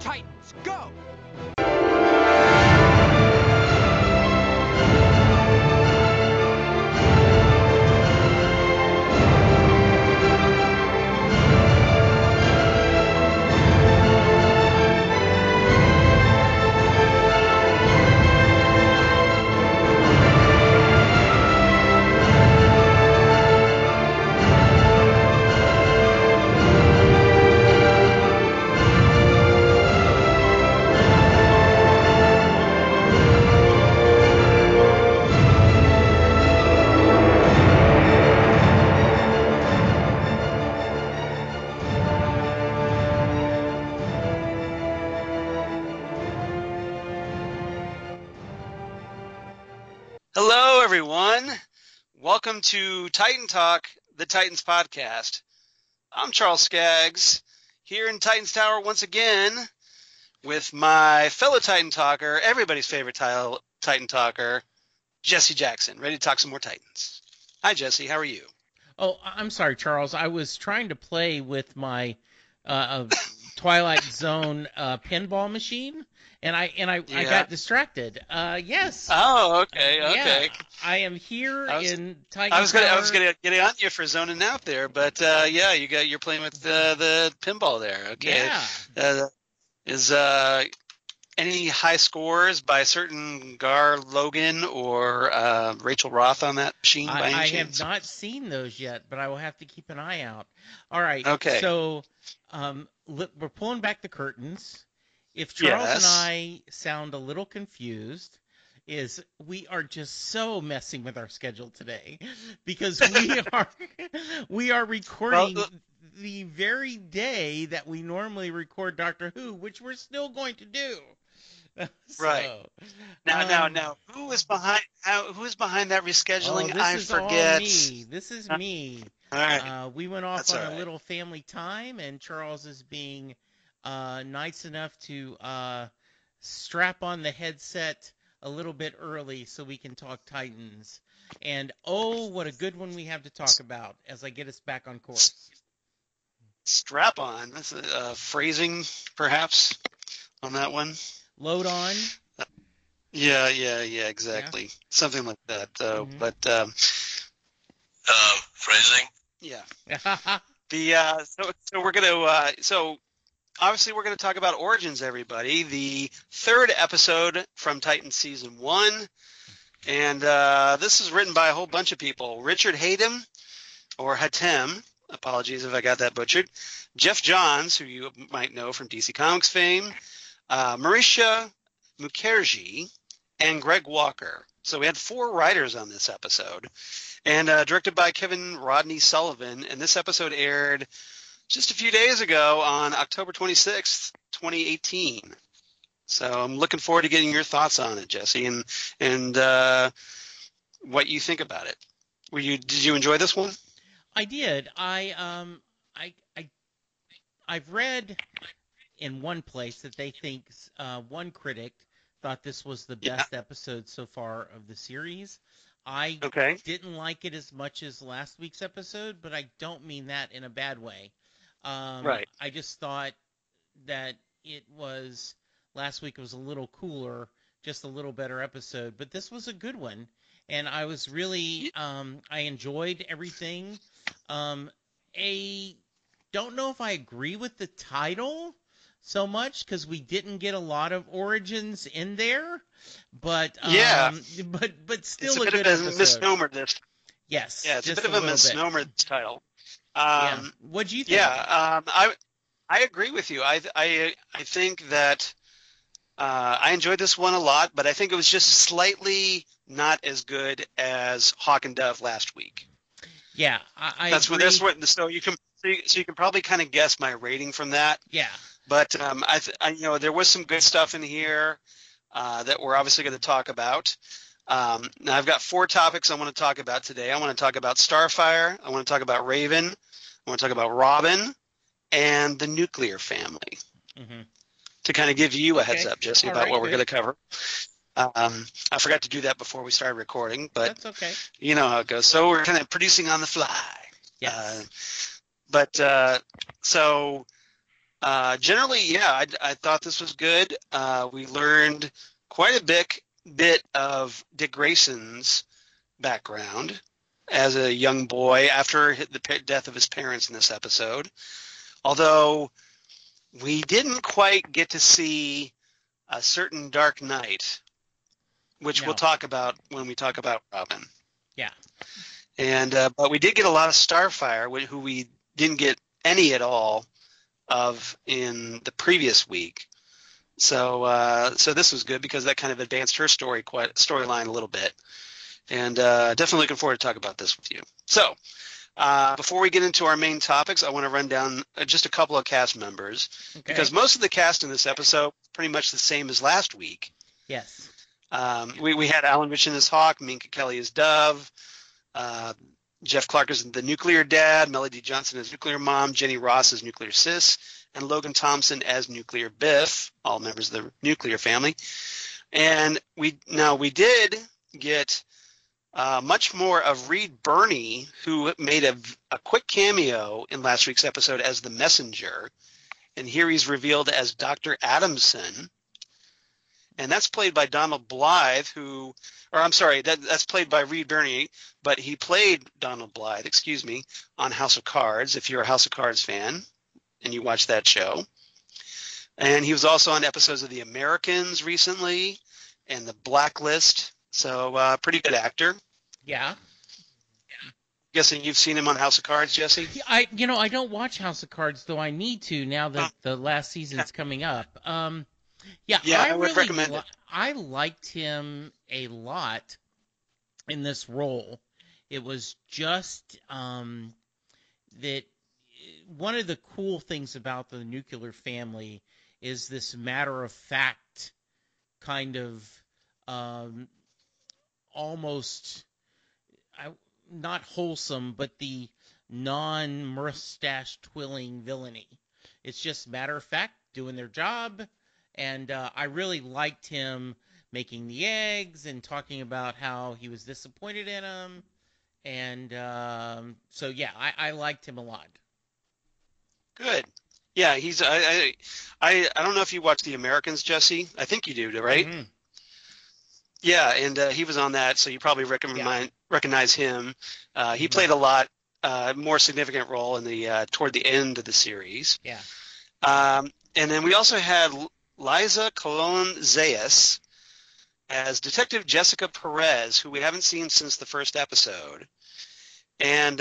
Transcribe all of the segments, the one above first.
Titans, go! Hello, everyone. Welcome to Titan Talk, the Titans podcast. I'm Charles Skaggs, here in Titans Tower once again with my fellow Titan Talker, everybody's favorite Titan Talker, Jesse Jackson, ready to talk some more Titans. Hi, Jesse. How are you? Oh, I'm sorry, Charles. I was trying to play with my Twilight Zone pinball machine, and I got distracted. Yes. Oh, okay. Yeah, I am here in Titan I was Tower. gonna get on you for zoning out there, but yeah, you're playing with the pinball there. Okay. Yeah. Is any high scores by a certain Gar Logan or Rachel Roth on that machine by any I chance? have not seen those yet, but I will have to keep an eye out. All right. Okay. So we're pulling back the curtains. If Charles and I sound a little confused, we are just so messing with our schedule today because we are recording the very day that we normally record Doctor Who, which we're still going to do. Right. Now, who is behind that rescheduling? I forget. This is me. All right. We went off That's on all a right. little family time, and Charles is being nice enough to strap on the headset a little bit early so we can talk Titans. And oh, what a good one we have to talk about as I get us back on course. Strap on. That's phrasing, perhaps, on that one. Load on. Yeah, exactly. Yeah. Something like that. Mm-hmm. But phrasing. Yeah. So we're gonna obviously we're gonna talk about Origins, everybody. The third episode from Titan season 1, and this is written by a whole bunch of people: Richard Hatem, or Hatem. Apologies if I got that butchered. Jeff Johns, who you might know from DC Comics fame. Marisha Mukherjee, and Greg Walker. So we had 4 writers on this episode, and directed by Kevin Rodney Sullivan. And this episode aired just a few days ago on October 26th, 2018. So I'm looking forward to getting your thoughts on it, Jesse, and what you think about it. Did you enjoy this one? I did. I've read in one place that they think one critic thought this was the best episode so far of the series. I didn't like it as much as last week's episode, but I don't mean that in a bad way. Right. I just thought that last week was a little cooler, just a little better episode, but this was a good one. And I was really, I enjoyed everything. Don't know if I agree with the title so much because we didn't get a lot of Origins in there, but still it's a good bit of episode. A misnomer. This. Yes. Yeah, it's a bit of a misnomer. This title. What'd you think? Yeah, I agree with you. I think that I enjoyed this one a lot, but I think it was just slightly not as good as Hawk and Dove last week. Yeah, I agree. That's what. So you can probably kind of guess my rating from that. Yeah. But I there was some good stuff in here that we're obviously going to talk about. Now I've got 4 topics I want to talk about today. I want to talk about Starfire. I want to talk about Raven. I want to talk about Robin and the nuclear family. Mm-hmm. To kind of give you a heads up, Jesse, about what we're going to cover. I forgot to do that before we started recording, but that's okay. You know how it goes. So we're kind of producing on the fly. Yes. Generally, yeah, I thought this was good. We learned quite a bit of Dick Grayson's background as a young boy after the death of his parents in this episode. Although we didn't quite get to see a certain Dark Knight, which we'll No. talk about when we talk about Robin. Yeah. And but we did get a lot of Starfire, who we didn't get any at all of in the previous week. So this was good because that kind of advanced her storyline a little bit, and definitely looking forward to talk about this with you. So before we get into our main topics, I want to run down just a couple of cast members because most of the cast in this episode pretty much the same as last week. Yes. We had Alan Ritchson as Hawk, Minka Kelly as Dove, Jeff Clark as the Nuclear Dad, Melody Johnson as Nuclear Mom, Jenny Ross as Nuclear Sis, and Logan Thompson as Nuclear Biff, all members of the Nuclear family. And we did get much more of Reed Birney, who made a quick cameo in last week's episode as the Messenger, and here he's revealed as Dr. Adamson. And that's played by Donald Blythe, that's played by Reed Birney, but he played Donald Blythe, on House of Cards, if you're a House of Cards fan and you watch that show. And he was also on episodes of The Americans recently and The Blacklist, so pretty good actor. Yeah. Guessing you've seen him on House of Cards, Jesse? I don't watch House of Cards, though I need to now that the last season's coming up. Yeah, I would recommend it. I liked him a lot in this role. It was just that one of the cool things about the Nuclear family is this matter-of-fact kind of almost not wholesome, but the non-mustache twirling villainy. It's just matter-of-fact, doing their job. And I really liked him making the eggs and talking about how he was disappointed in them. And so, yeah, I liked him a lot. Good. Yeah, he's I don't know if you watch The Americans, Jesse. I think you do, right? Mm-hmm. Yeah, and he was on that, so you probably recognize him. He played a lot more significant role in the toward the end of the series. Yeah. And then we also had Liza Colon-Zayas as Detective Jessica Perez, who we haven't seen since the first episode. And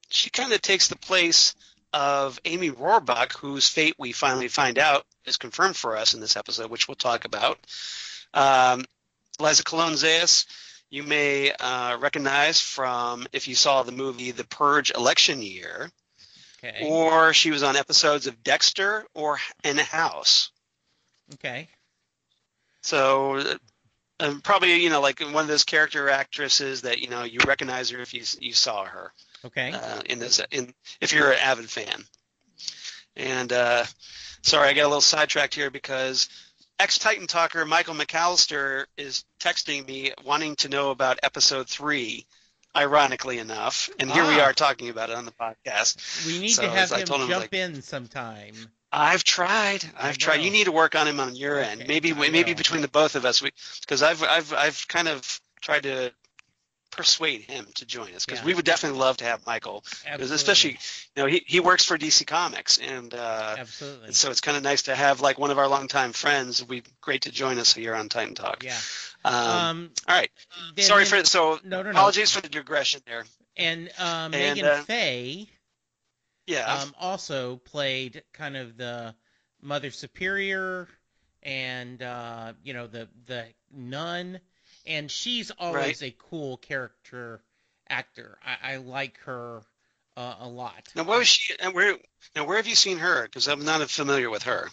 she kind of takes the place of Amy Rohrbach, whose fate we finally find out is confirmed for us in this episode, which we'll talk about. Liza Colon-Zayas, you may recognize from if you saw the movie The Purge election year, or she was on episodes of Dexter or in House. Okay. So probably, like one of those character actresses that, you recognize her if you saw her. Okay. If you're an avid fan. And sorry, I got a little sidetracked here because ex-Titan Talker Michael McAllister is texting me wanting to know about episode 3, ironically enough. And here we are talking about it on the podcast. We need to have him jump in sometime. I've tried. You need to work on him on your end. Maybe between the both of us, because I've kind of tried to persuade him to join us because we would definitely love to have Michael, because especially he works for DC Comics, and absolutely. So it's kind of nice to have like one of our longtime friends. It'd be great to join us here on Titan Talk. Yeah. All right. Sorry for apologies for the digression there. And Meagen Fay. Yeah. Also played kind of the Mother Superior and the nun, and she's always a cool character actor. I like her a lot. Now, what was she? And where have you seen her? Because I'm not familiar with her.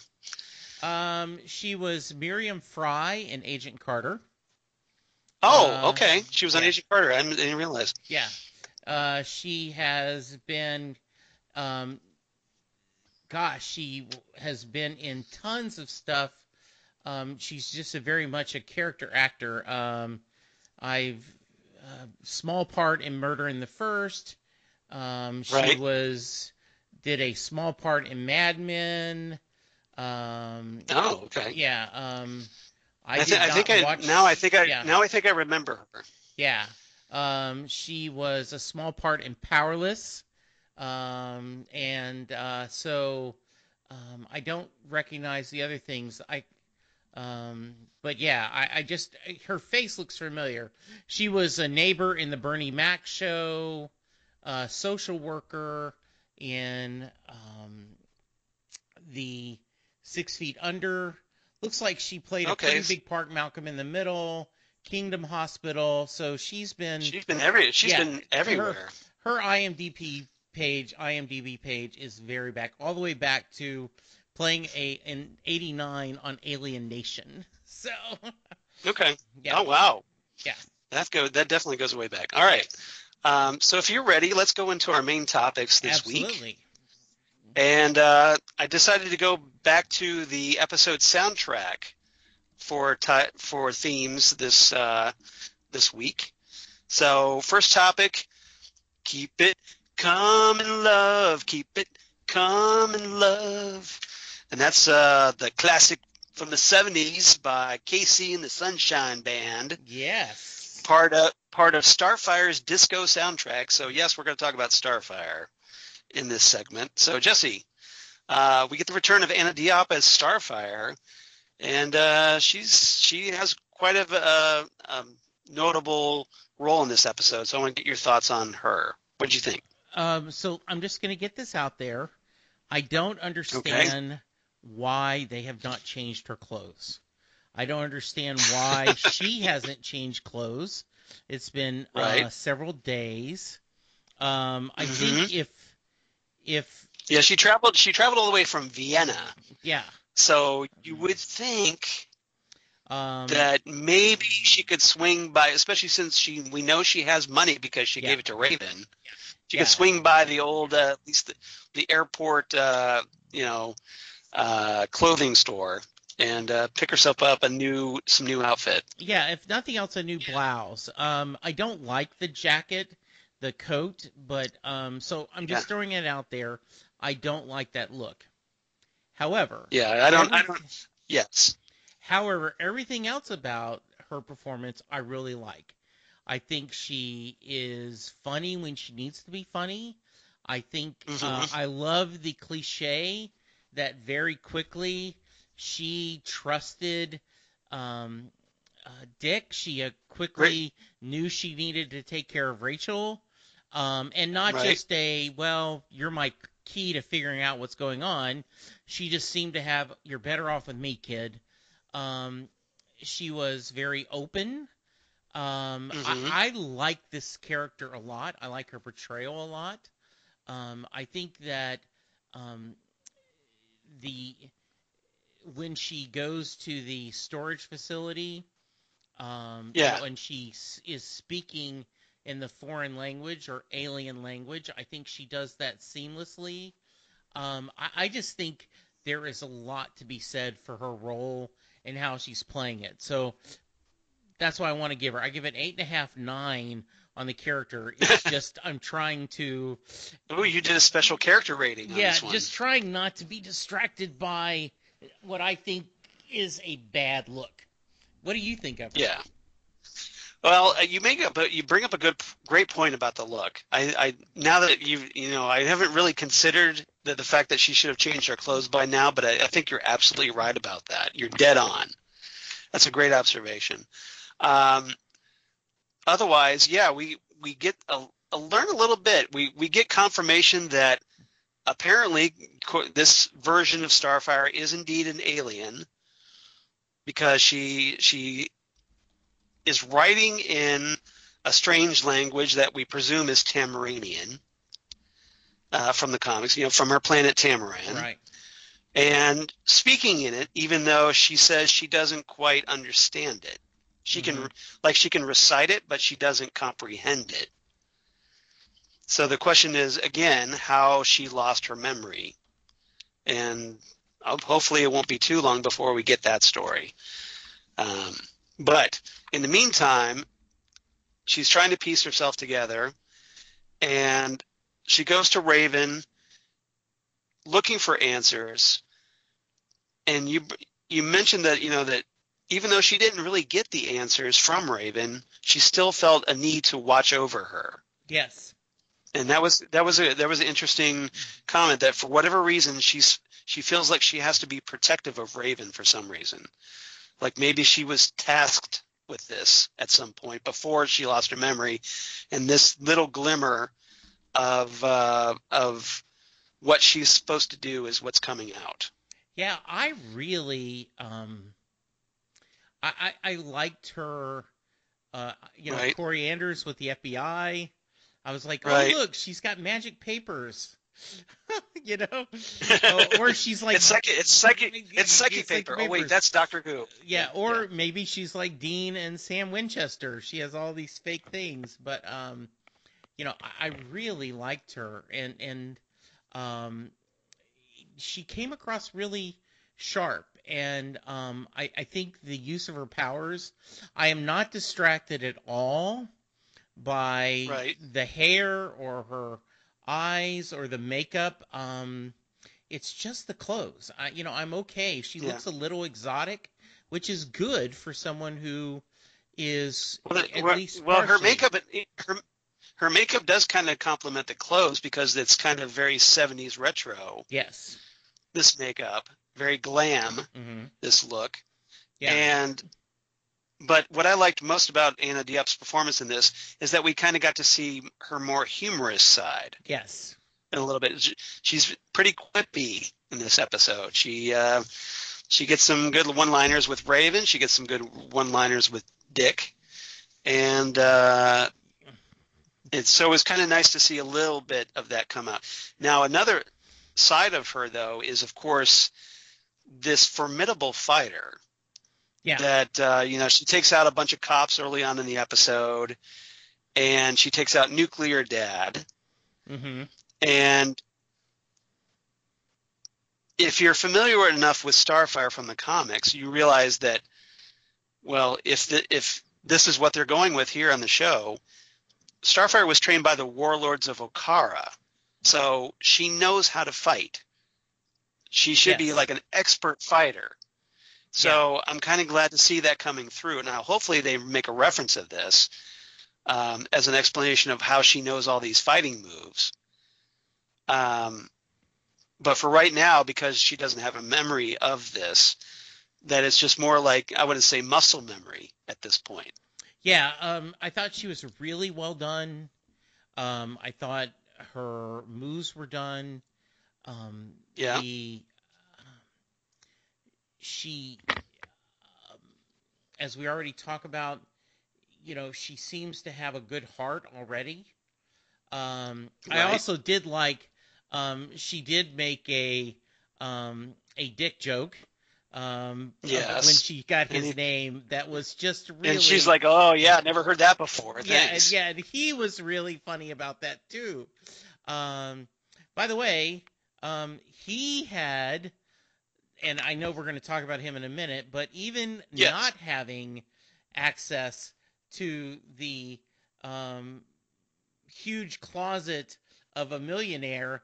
She was Miriam Fry in Agent Carter. Oh, okay. She was on Agent Carter. I didn't realize. Yeah. She has been. She has been in tons of stuff. She's just very much a character actor. I've small part in Murder in the First. She was did a small part in Mad Men. Oh, okay. Yeah. I I think did I think not I now I watch. think I Yeah. now I think I remember her. Yeah. She was a small part in Powerless. And so I don't recognize the other things. But yeah, I just her face looks familiar. She was a neighbor in the Bernie Mac show, social worker in the 6 Feet Under. Looks like she played a Okay, pretty big part, Malcolm in the Middle, Kingdom Hospital. So she's been, she's yeah, been her everywhere. her IMDb page is very back, all the way back to playing in '89 on Alien Nation. So Okay. yeah, Oh wow, yeah, that definitely goes way back. All right. So if you're ready, let's go into our main topics this week. absolutely. And I decided to go back to the episode soundtrack for themes this week. So first topic, keep it calm and love, keep it calm and love, and that's the classic from the '70s by Casey and the Sunshine Band, Yes. part of Starfire's disco soundtrack. So yes, we're going to talk about Starfire in this segment. So Jesse, we get the return of Anna Diop as Starfire, and she has quite a notable role in this episode. So I want to get your thoughts on her. What did you think? So I'm just going to get this out there. I don't Okay. understand why they have not changed her clothes. I don't understand why she hasn't changed clothes. It's been Right. several days. I Hmm. think if Yeah, she traveled all the way from Vienna. yeah, So you would think um, that maybe she could swing by, especially since we know she has money because she yeah, gave it to Raven. She could yeah, swing by the old, at least the airport, clothing store and pick herself up some new outfit. yeah. If nothing else, a new blouse. I don't like the jacket, the coat, but so I'm Yeah, just throwing it out there. I don't like that look. However, yeah. I don't. everything Yes. However, everything else about her performance I really like. I think she is funny when she needs to be funny. I think Hmm. I love the cliche that very quickly she trusted um, Dick. She Right. quickly knew she needed to take care of Rachel. And not Right. just well, you're my key to figuring out what's going on. She just seemed to have, you're better off with me, kid. Um, she was very open. Hmm. I like this character a lot. I like her portrayal a lot. I think that um, the when she goes to the storage facility, Yeah. and she is speaking in the foreign language or alien language, I think she does that seamlessly. I just think there is a lot to be said for her role and how she's playing it. So that's why I want to give her. I give it 8.5, 9 on the character. It's just I'm trying to, Oh, you did a special character rating on yeah, this one. just trying not to be distracted by what I think is a bad look. What do you think of her? Yeah. Well, you bring up a great point about the look. I now that I haven't really considered the fact that she should have changed her clothes by now, but I think you're absolutely right about that. You're dead on. That's a great observation. Um, Otherwise, yeah, we get learn a little bit. We get confirmation that apparently this version of Starfire is indeed an alien because she is writing in a strange language that we presume is Tamaranian from the comics, from her planet Tamaran, Right. and speaking in it, even though she says she doesn't quite understand it. Mm-hmm. She can recite it, but she doesn't comprehend it. So the question is, again, how she lost her memory. And hopefully it won't be too long before we get that story. Um, but in the meantime, she's trying to piece herself together, and she goes to Raven, looking for answers, and you mentioned that that even though she didn't really get the answers from Raven, she still felt a need to watch over her. Yes. And that was an interesting comment, that for whatever reason she feels like she has to be protective of Raven for some reason. Like maybe she was tasked with this at some point before she lost her memory, and this little glimmer of what she's supposed to do is what's coming out. Yeah, I really I liked her. Right. Corey Anders with the FBI. I was like, oh Right. look, she's got magic papers. Or she's like it's psychic paper. Oh wait, that's Doctor Who. Yeah, maybe she's like Dean and Sam Winchester. She has all these fake things, but I really liked her, and she came across really sharp, and I think the use of her powers, I am not distracted at all by the hair or her eyes or the makeup. It's just the clothes. I'm okay. She looks a little exotic, which is good for someone who is at least partially. Her makeup does kind of complement the clothes because it's kind of very 70s retro. Yes. This makeup, very glam, this look. Yeah. But what I liked most about Anna Diop's performance in this is that we kind of got to see her more humorous side. Yes. In a little bit. She's pretty quippy in this episode. She gets some good one-liners with Raven. She gets some good one-liners with Dick. And it's kind of nice to see a little bit of that come out. Now, another side of her, though, is, of course, this formidable fighter. Yeah. That, she takes out a bunch of cops early on in the episode, and she takes out Nuclear Dad. Mm-hmm. And if you're familiar enough with Starfire from the comics, you realize that, well, if this is what they're going with here on the show, Starfire was trained by the warlords of Okara, so she knows how to fight. She should be like an expert fighter. So I'm kind of glad to see that coming through. Now, hopefully they make a reference of this as an explanation of how she knows all these fighting moves. But for right now, because she doesn't have a memory of this, that it's just more like, I wouldn't say muscle memory at this point. Yeah, I thought she was really well done. I thought her moves were done. She, as we already talked about, she seems to have a good heart already. Right. I also did like, she did make a Dick joke. When she got his name, that was just really. And she's like, "Oh yeah, never heard that before." Thanks. And he was really funny about that too. By the way, he had, and I know we're going to talk about him in a minute, but even not having access to the huge closet of a millionaire,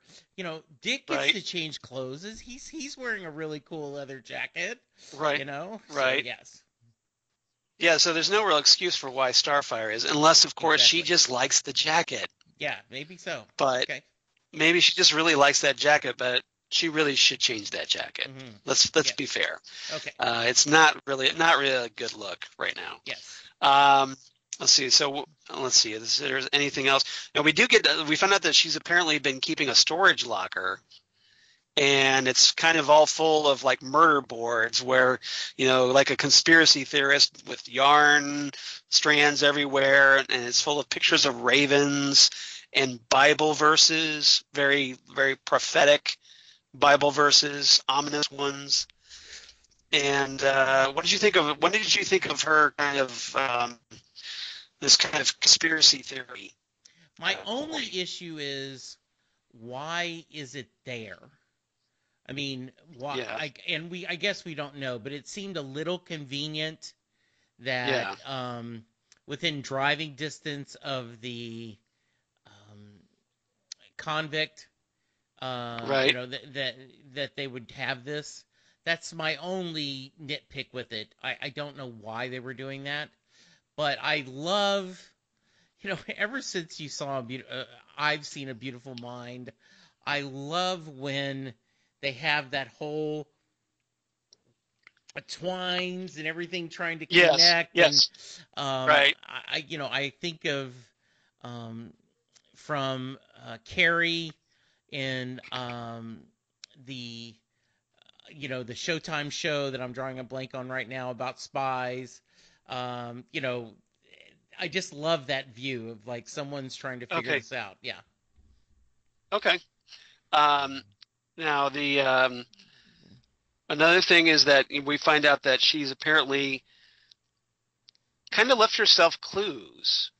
Dick gets to change clothes. He's wearing a really cool leather jacket, right? So, yes. Yeah, so there's no real excuse for why Starfire is, unless, of course, she just likes the jacket. Yeah, maybe so. But maybe she just really likes that jacket, but she really should change that jacket. Mm-hmm. Let's be fair. Okay. It's not really a good look right now. Yes. Let's see. So let's see. If there's anything else. Now we found out that she's apparently been keeping a storage locker, and it's kind of all full of like murder boards where, like a conspiracy theorist with yarn strands everywhere, and it's full of pictures of ravens and Bible verses, very, very prophetic Bible verses, ominous ones. And when did you think of her kind of this kind of conspiracy theory? My only issue is, why is it there? I mean, why? Yeah. I guess we don't know, but it seemed a little convenient that within driving distance of the convict Right. That they would have this. That's my only nitpick with it. I don't know why they were doing that, but I love, ever since you saw I've seen A Beautiful Mind. I love when they have that whole twines and everything trying to Yes. connect, and Yes. Right. I think of from Carrie in the the Showtime show that I'm drawing a blank on right now about spies. You know, I just love that view of like someone's trying to figure Okay. this out. Yeah. Okay. Um, now the another thing is that we find out that she's apparently kind of left herself clues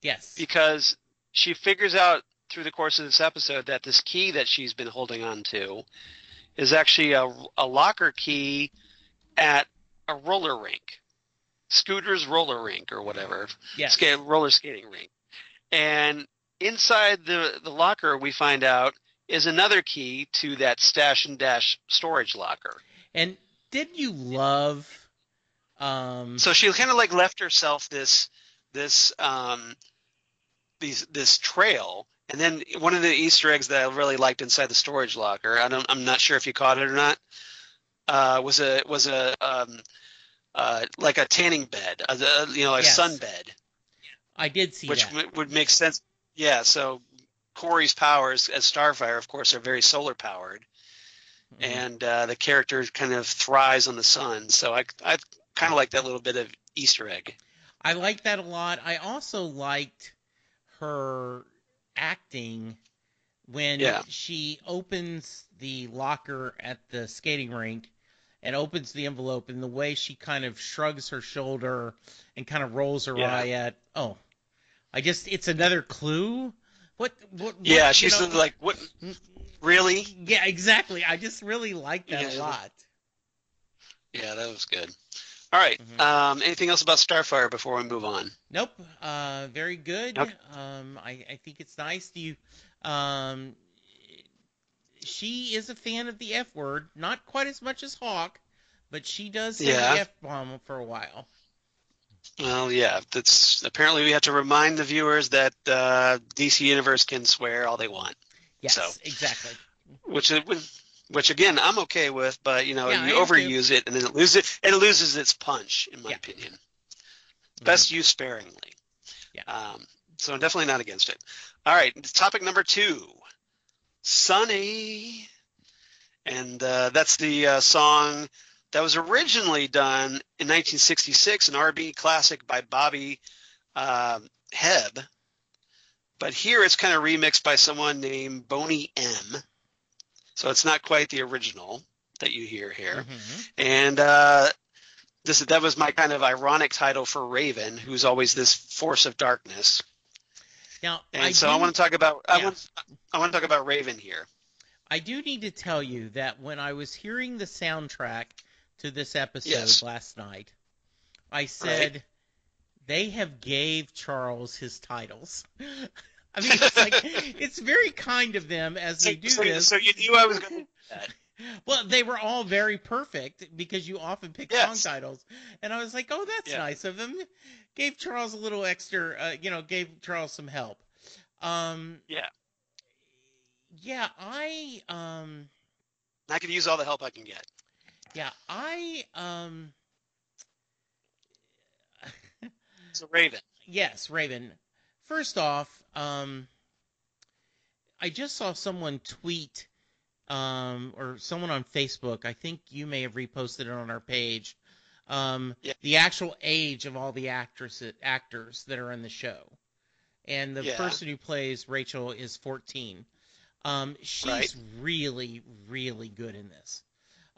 Yes. because she figures out through the course of this episode that this key that she's been holding on to is actually a locker key at a roller rink, Scooter's roller rink or whatever, Yes. roller skating rink. And inside the locker, we find out is another key to that stash and dash storage locker. And did you love? So she kind of like left herself this this trail, and then one of the Easter eggs that I really liked inside the storage locker, I'm not sure if you caught it or not, was a like a tanning bed, like a sun Yes, bed, I did see which that. would make sense. Yeah, so Corey's powers as Starfire, of course, are very solar powered, Hmm. and the character kind of thrives on the sun. So I kind of like that little bit of Easter egg. I liked that a lot. I also liked her acting when Yeah, she opens the locker at the skating rink and opens the envelope, and the way she kind of shrugs her shoulder and kind of rolls her yeah, eye at, oh, it's another clue. What, yeah. She's like, what? Really? yeah, exactly. I just really like that Yeah, a lot. yeah, that was good. All right. Hmm. Anything else about Starfire before we move on? Nope. Very good. Okay. I think it's nice. Um, she is a fan of the F word, not quite as much as Hawk, but she does say the Yeah. F bomb for a while. Well, yeah. That's apparently we have to remind the viewers that DC Universe can swear all they want. So, Yes, exactly. which which again I'm okay with, but Yeah, I you am too. overuse it and then it loses its punch, in my Yeah. opinion. Hmm. Best used sparingly. Yeah. So I'm definitely not against it. All right. Topic number 2, Sunny. And that's the song that was originally done in 1966, an R&B classic by Bobby Hebb. But here it's kind of remixed by someone named Boney M. So it's not quite the original that you hear here. Hmm. And that was my kind of ironic title for Raven, who's always this force of darkness. Now, And so I want to talk about yeah, I want to talk about Raven here. I do need to tell you that when I was hearing the soundtrack to this episode Yes. last night, I Right. said, they have gave Charles his titles. I mean, it's like, it's very kind of them as So, they do so, this. so you knew I was going to do that. Well, they were all very perfect because you often pick song Yes. titles. And I was like, oh, that's Yeah. nice of them. Gave Charles a little extra, gave Charles some help. Um, Yeah. yeah, I could use all the help I can get. yeah, So Raven. yes, Raven. First off, I just saw someone tweet, or someone on Facebook. I think you may have reposted it on our page. Yeah. The actual age of all the actors that are in the show, and the Yeah. person who plays Rachel is 14. Right. She's really, really good in this.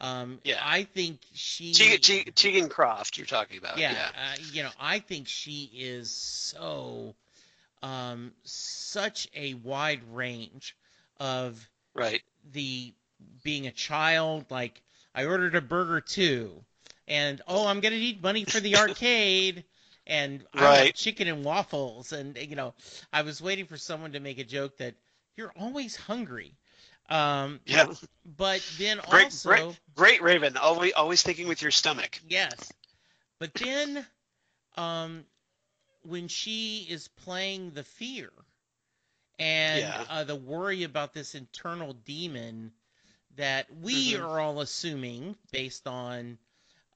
Yeah. I think Tegan Croft, you're talking about. yeah, Yeah. I think she is such a wide range of Right. the being a child. Like, I ordered a burger too, and oh, I'm gonna need money for the arcade, and I want Right. chicken and waffles, and I was waiting for someone to make a joke that you're always hungry. Yeah. But then Great, also, great, Raven. Always thinking with your stomach. yes. But then, um, when she is playing the fear and Yeah. the worry about this internal demon that we Hmm. are all assuming based on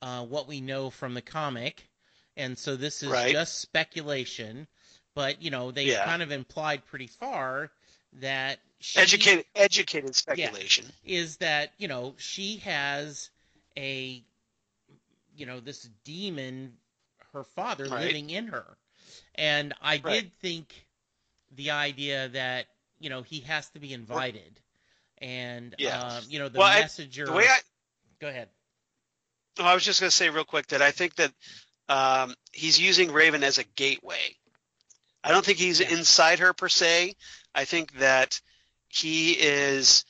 what we know from the comic, and so this is Right. just speculation, but they've Yeah. kind of implied pretty far that Educated yeah, speculation. is that she has a this demon, her father, Right. living in her, and I Right. did think the idea that he has to be We're, invited, and yeah. the Well, the way messenger. Go ahead. I was just going to say real quick that I think that he's using Raven as a gateway. I don't think he's Yeah. inside her per se. I think that he is,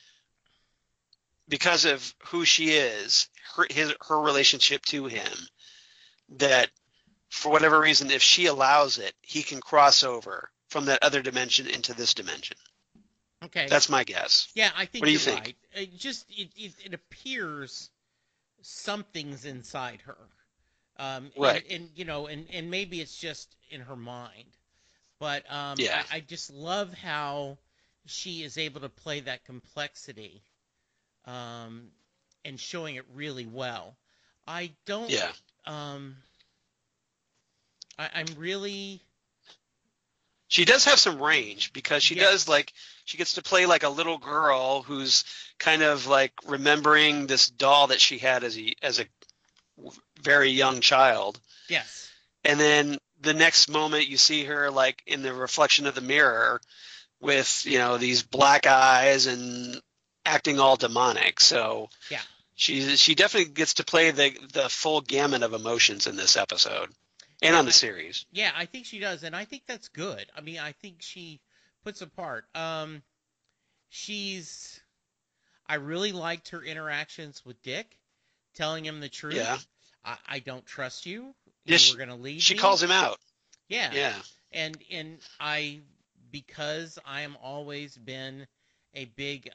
because of who she is, her relationship to him, that for whatever reason, if she allows it, he can cross over from that other dimension into this dimension. Okay. That's my guess. Yeah, I What think do you you're think? right. It appears something's inside her. Right. And maybe it's just in her mind. But Yeah. I just love how she is able to play that complexity, um, and showing it really well. I don't. Yeah. Um, I'm really. She does have some range because Yes. she gets to play like a little girl who's kind of like remembering this doll that she had as a very young child. Yes. And then the next moment you see her like in the reflection of the mirror with, these black eyes and acting all demonic. So Yeah. she definitely gets to play the full gamut of emotions in this episode and Yeah. on the series. Yeah. I think she does, and I think that's good. I mean, I think she puts a part. She's. I really liked her interactions with Dick, telling him the Yeah. truth. I don't trust you. Yeah, You were going to leave she me. calls him out. Yeah. Yeah. And I, because I am always been a big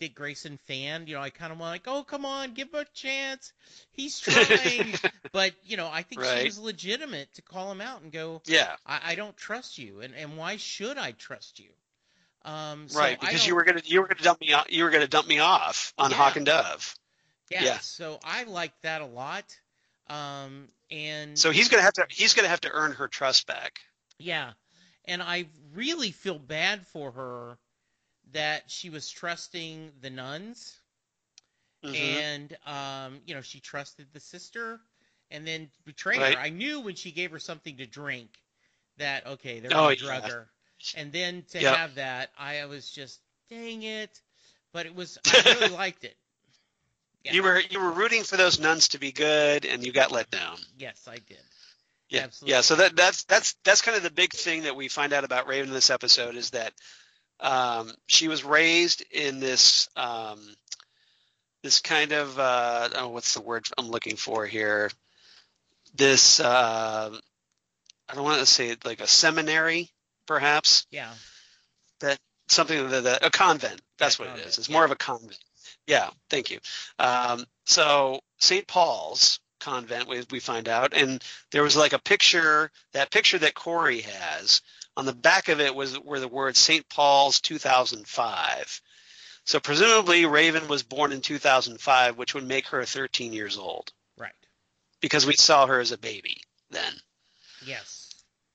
Dick Grayson fan, I kind of want like, oh, come on, give him a chance. He's trying. But, I think she Right. was legitimate to call him out and go, Yeah. I don't trust you. And why should I trust you? So Right, I because don't, you were gonna dump me off, on Hawk yeah. and Dove. Yeah, Yeah. so I like that a lot. And So he's gonna have to earn her trust back. yeah, and I really feel bad for her that she was trusting the nuns, Hmm. and she trusted the sister and then betrayed her. Right. I knew when she gave her something to drink that okay, they're Oh gonna drug yeah. her, and then to Yep. have that, I was just dang it. But I really liked it. Yeah. You were rooting for those nuns to be good, and you got let down. Yes, I did. Yeah. Yeah. So Absolutely. that's kind of the big thing that we find out about Raven in this episode is that she was raised in this kind of what's the word I'm looking for here? This I don't want to say it like a seminary, perhaps. Yeah. That something that a convent. Yeah, That's what it is. convent. It's Yeah. more of a convent. Yeah, thank you. So St. Paul's convent, we find out, and there was like a picture. That picture that Corey has on the back of it were the words St. Paul's 2005. So presumably Raven was born in 2005, which would make her 13 years old Right. because we saw her as a baby then. Yes.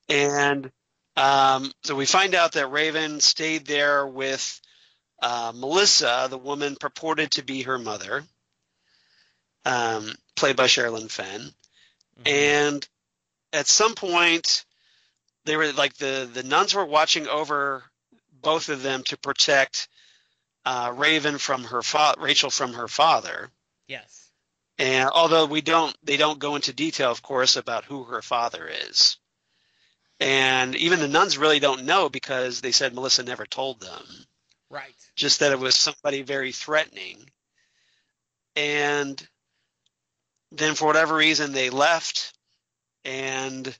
And so we find out that Raven stayed there with Melissa, the woman purported to be her mother, played by Sherilyn Fenn. Hmm. And at some point, they were like the nuns were watching over both of them to protect Raven from Rachel from her father. Yes. And although they don't go into detail, of course, about who her father is. And even the nuns really don't know because they said Melissa never told them, Right. just that it was somebody very threatening. And then for whatever reason, they left. And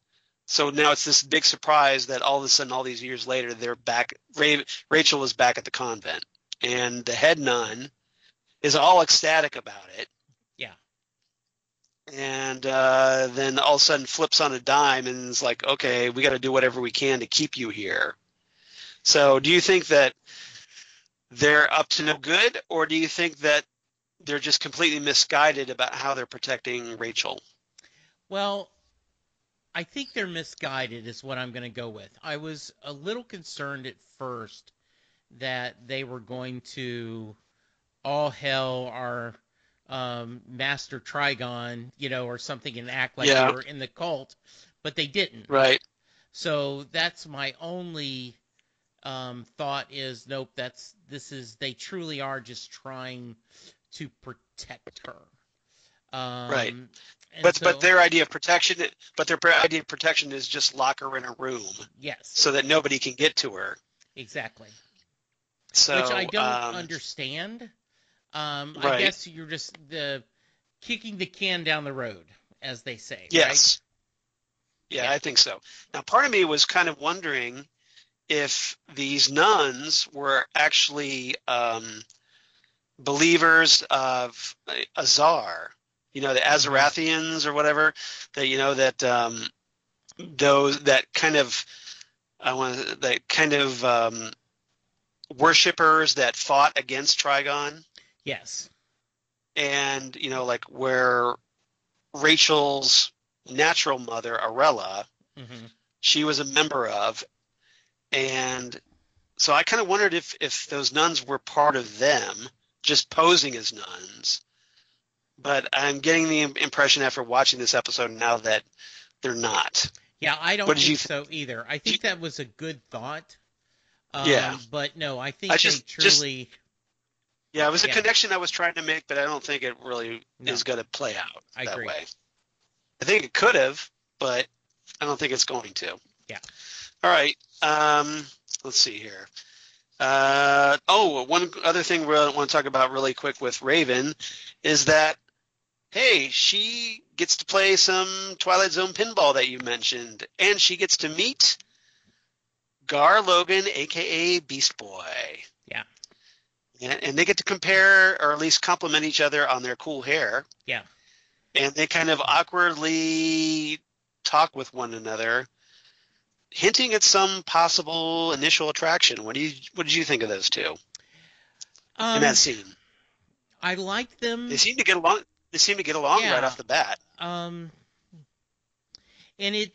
so now it's this big surprise that all of a sudden, all these years later, they're back. Rachel is back at the convent. and the head nun is all ecstatic about it. Yeah. And then all of a sudden flips on a dime and is like, okay, we got to do whatever we can to keep you here. So do you think that they're up to no good, or do you think that they're just completely misguided about how they're protecting Rachel? Well, I think they're misguided is what I'm going to go with. I was a little concerned at first that they were going to all hell our Master Trigon, or something, and act like they Yeah, were in the cult, but they didn't. right. So that's my only thought is, nope, they truly are just trying to protect her. Right. And But so, their idea of protection, is just lock her in a room yes, so that nobody can get to her. exactly. Which I So, don't understand. I right. guess you're just kicking the can down the road, as they say, right? Yes. Yeah, Yeah. I think so. Now, part of me was kind of wondering if these nuns were actually believers of Azar, the Hmm. Azarathians or whatever, that those that kind of I want that kind of worshippers that fought against Trigon, Yes. and like where Rachel's natural mother, Arella, Hmm. she was a member of, and so I kind of wondered if those nuns were part of them, just posing as nuns. But I'm getting the impression after watching this episode now that they're not. Yeah, I What don't did you think think? so either. I think that was a good thought. Yeah, But no, I I think they just truly, yeah, it was a yeah, connection I was trying to make, but I don't think it really no, is going to play out I that agree. way. I think it could have, but I don't think it's going to. Yeah. All right, let's see here. One other thing we want to talk about really quick with Raven is that, hey, she gets to play some Twilight Zone pinball that you mentioned, and she gets to meet Gar Logan, aka Beast Boy. Yeah. And they get to compare, or at least compliment each other on their cool hair. Yeah. And they kind of awkwardly talk with one another, hinting at some possible initial attraction. What did you think of those two in that Um, scene? I like They them. seem to get along. They seem to get along right Yeah. off the bat. Um, and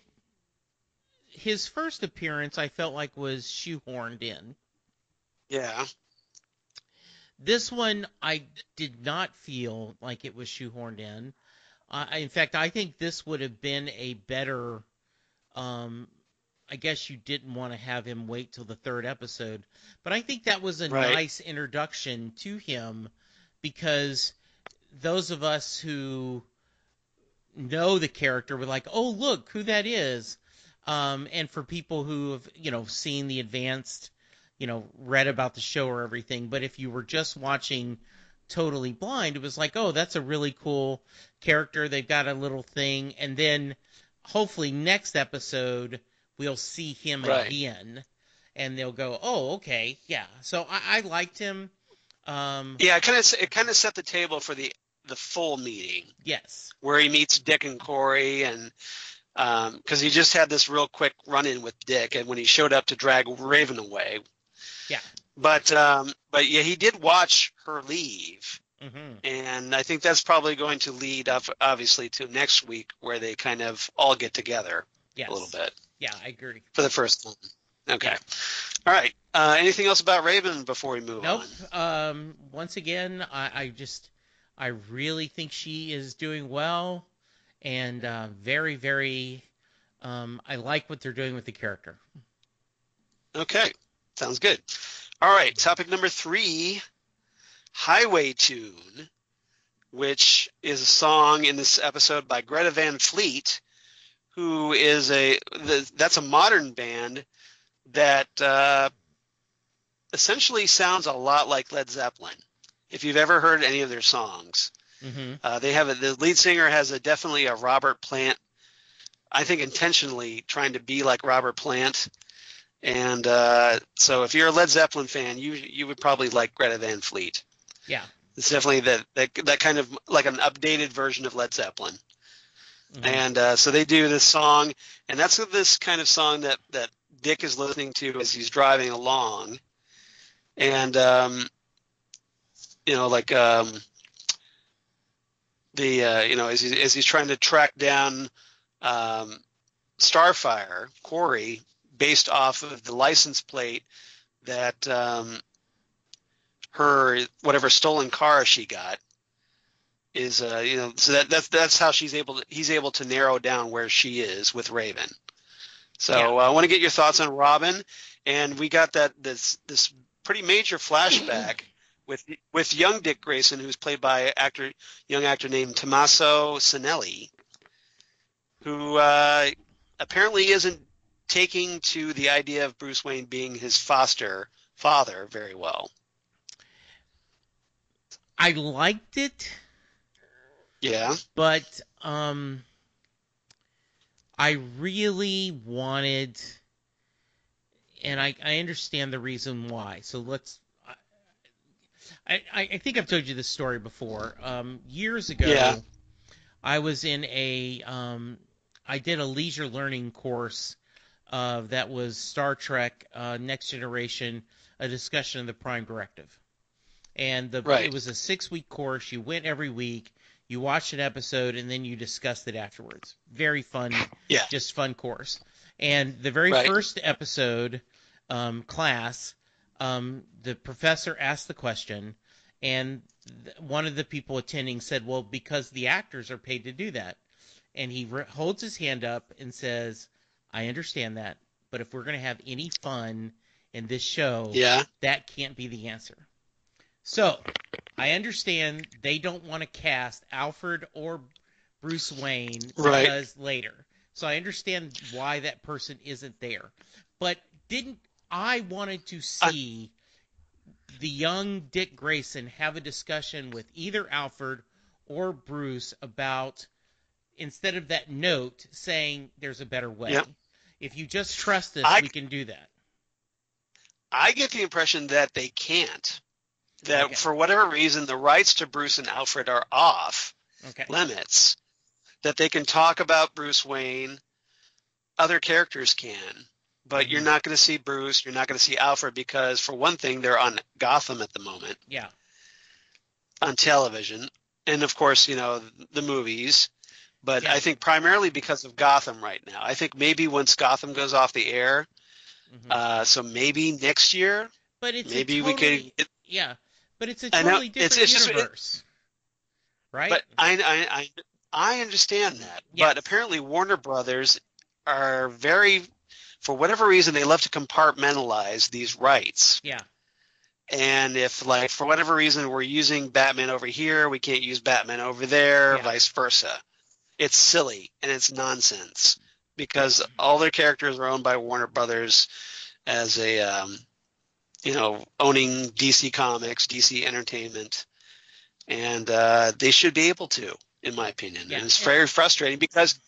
his first appearance, I felt like was shoehorned in. Yeah. This one, I did not feel like it was shoehorned in. In fact, I think this would have been a better. Um, I guess you didn't want to have him wait till the third episode, but I think that was a Right. nice introduction to him because those of us who know the character were like, "Oh, look who that is," and for people who have seen the advanced, read about the show or everything, but if you were just watching totally blind, it was like, "Oh, that's a really cool character. They've got a little thing," and then hopefully next episode we'll see him Right. again, and they'll go, "Oh, okay, yeah." So I liked him. Um, Yeah. It kind of set the table for the full meeting yes, where he meets Dick and Corey, and because he just had this real quick run-in with Dick, and when he showed up to drag Raven away, yeah, but yeah, he did watch her leave, hmm, and I think that's probably going to lead up, obviously, to next week where they kind of all get together a little yes, bit yeah, I agree. for the first time. Okay. Yeah. All right. Anything else about Raven before we move Nope. on? Once again, I really think she is doing well, and very, very. I like what they're doing with the character. Okay. Sounds good. All right. Topic number 3, Highway Tune, which is a song in this episode by Greta Van Fleet, who is that's a modern band that essentially sounds a lot like Led Zeppelin. If you've ever heard any of their songs, Hmm. the lead singer has definitely a Robert Plant. I think intentionally trying to be like Robert Plant, And so if you're a Led Zeppelin fan, you would probably like Greta Van Fleet. Yeah. It's definitely that kind of like an updated version of Led Zeppelin. Mm-hmm. And so they do this song, and that's this kind of song that Dick is listening to as he's driving along. And like as he's trying to track down Starfire Corey based off of the license plate that her whatever stolen car she got is so that's how he's able to narrow down where she is with Raven. So I want to get your thoughts on Robin, and we got this pretty major flashback with young Dick Grayson, who's played by young actor named Tomaso Sanelli, who apparently isn't taking to the idea of Bruce Wayne being his foster father very well. I liked it. Yeah. But I really wanted, and I understand the reason why. So let's. I think I've told you this story before. Years ago, I was in I did a leisure learning course that was Star Trek Next Generation, a discussion of the Prime Directive. And it was a 6-week course. You went every week. You watched an episode, and then you discussed it afterwards. Very fun, just fun course. And the very first episode class, the professor asked the question, and one of the people attending said, well, because the actors are paid to do that. And he holds his hand up and says, I understand that, but if we're going to have any fun in this show, that can't be the answer. So I understand they don't want to cast Alfred or Bruce Wayne because later. So I understand why that person isn't there. But I wanted to see the young Dick Grayson have a discussion with either Alfred or Bruce about, instead of that note saying there's a better way. Yep. If you just trust us, we can do that. I get the impression that they can't. That for whatever reason, the rights to Bruce and Alfred are off limits. That they can talk about Bruce Wayne, other characters can, but you're not going to see Bruce, you're not going to see Alfred because, for one thing, they're on Gotham at the moment. Yeah. On television. And, of course, the movies. But I think primarily because of Gotham right now. I think maybe once Gotham goes off the air, so maybe next year, but it's we could... But it's a totally different universe, right? But I understand that. Yes. But apparently Warner Brothers are for whatever reason, they love to compartmentalize these rights. Yeah. And if, for whatever reason, we're using Batman over here, we can't use Batman over there, vice versa. It's silly and it's nonsense because all their characters are owned by Warner Brothers as a owning DC Comics, DC Entertainment, and they should be able to, in my opinion. Yeah. And it's very frustrating because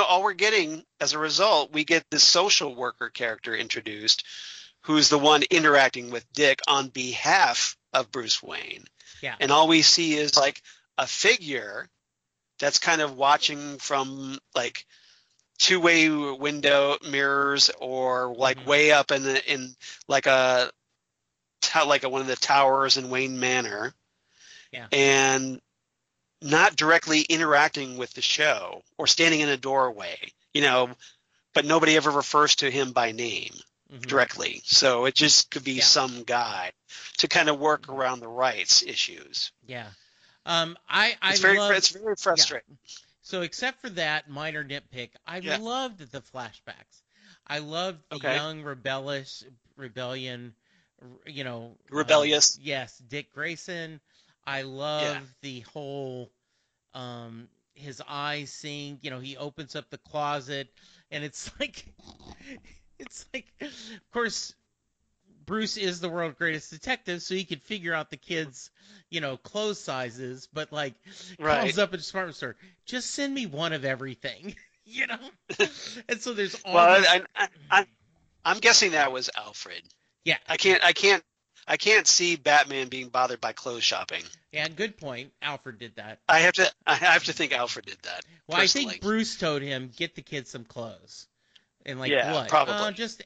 all we're getting as a result, we get this social worker character introduced, who's the one interacting with Dick on behalf of Bruce Wayne. Yeah. And all we see is a figure that's kind of watching from two-way window mirrors or way up in one of the towers in Wayne Manor, and not directly interacting with the show or standing in a doorway, but nobody ever refers to him by name directly. So it just could be some guy to kind of work around the rights issues. Yeah. It's very frustrating. Yeah. So except for that minor nitpick, I loved the flashbacks. I loved the young rebellious, yes, Dick Grayson. I love the whole his eyes seeing, he opens up the closet and it's like of course Bruce is the world's greatest detective, so he could figure out the kids' clothes sizes, but calls up at a department store, just send me one of everything, And so there's all I'm guessing that was Alfred. Yeah. I can't see Batman being bothered by clothes shopping. Yeah, good point. Alfred did that. I have to think Alfred did that Well, I think personally. Bruce told him, get the kids some clothes. And like Yeah, what? probably. Just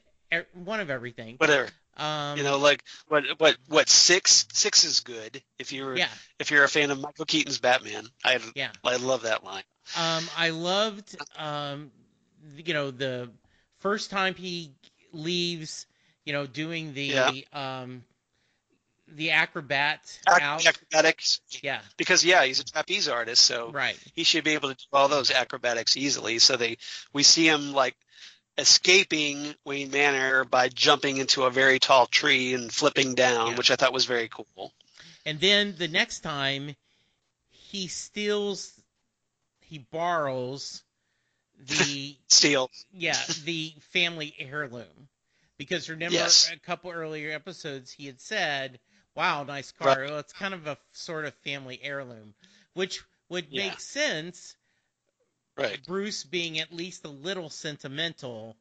one of everything. Whatever. Um, Like what six is good yeah, if you're a fan of Michael Keaton's Batman. yeah. I love that line. I loved, the first time he leaves, doing Yeah. the acrobat out. Acrobatics. Yeah, Because he's a trapeze artist, so right. he should be able to do all those acrobatics easily. So we see him like escaping Wayne Manor by jumping into a very tall tree and flipping down, Yeah. which I thought was very cool. And then the next time he borrows the Steal. the family heirloom. Because remember Yes. a couple earlier episodes he had said, wow, nice car. Right. Well, it's kind of a sort of family heirloom, which would Yeah. make sense, Right. Bruce being at least a little sentimental,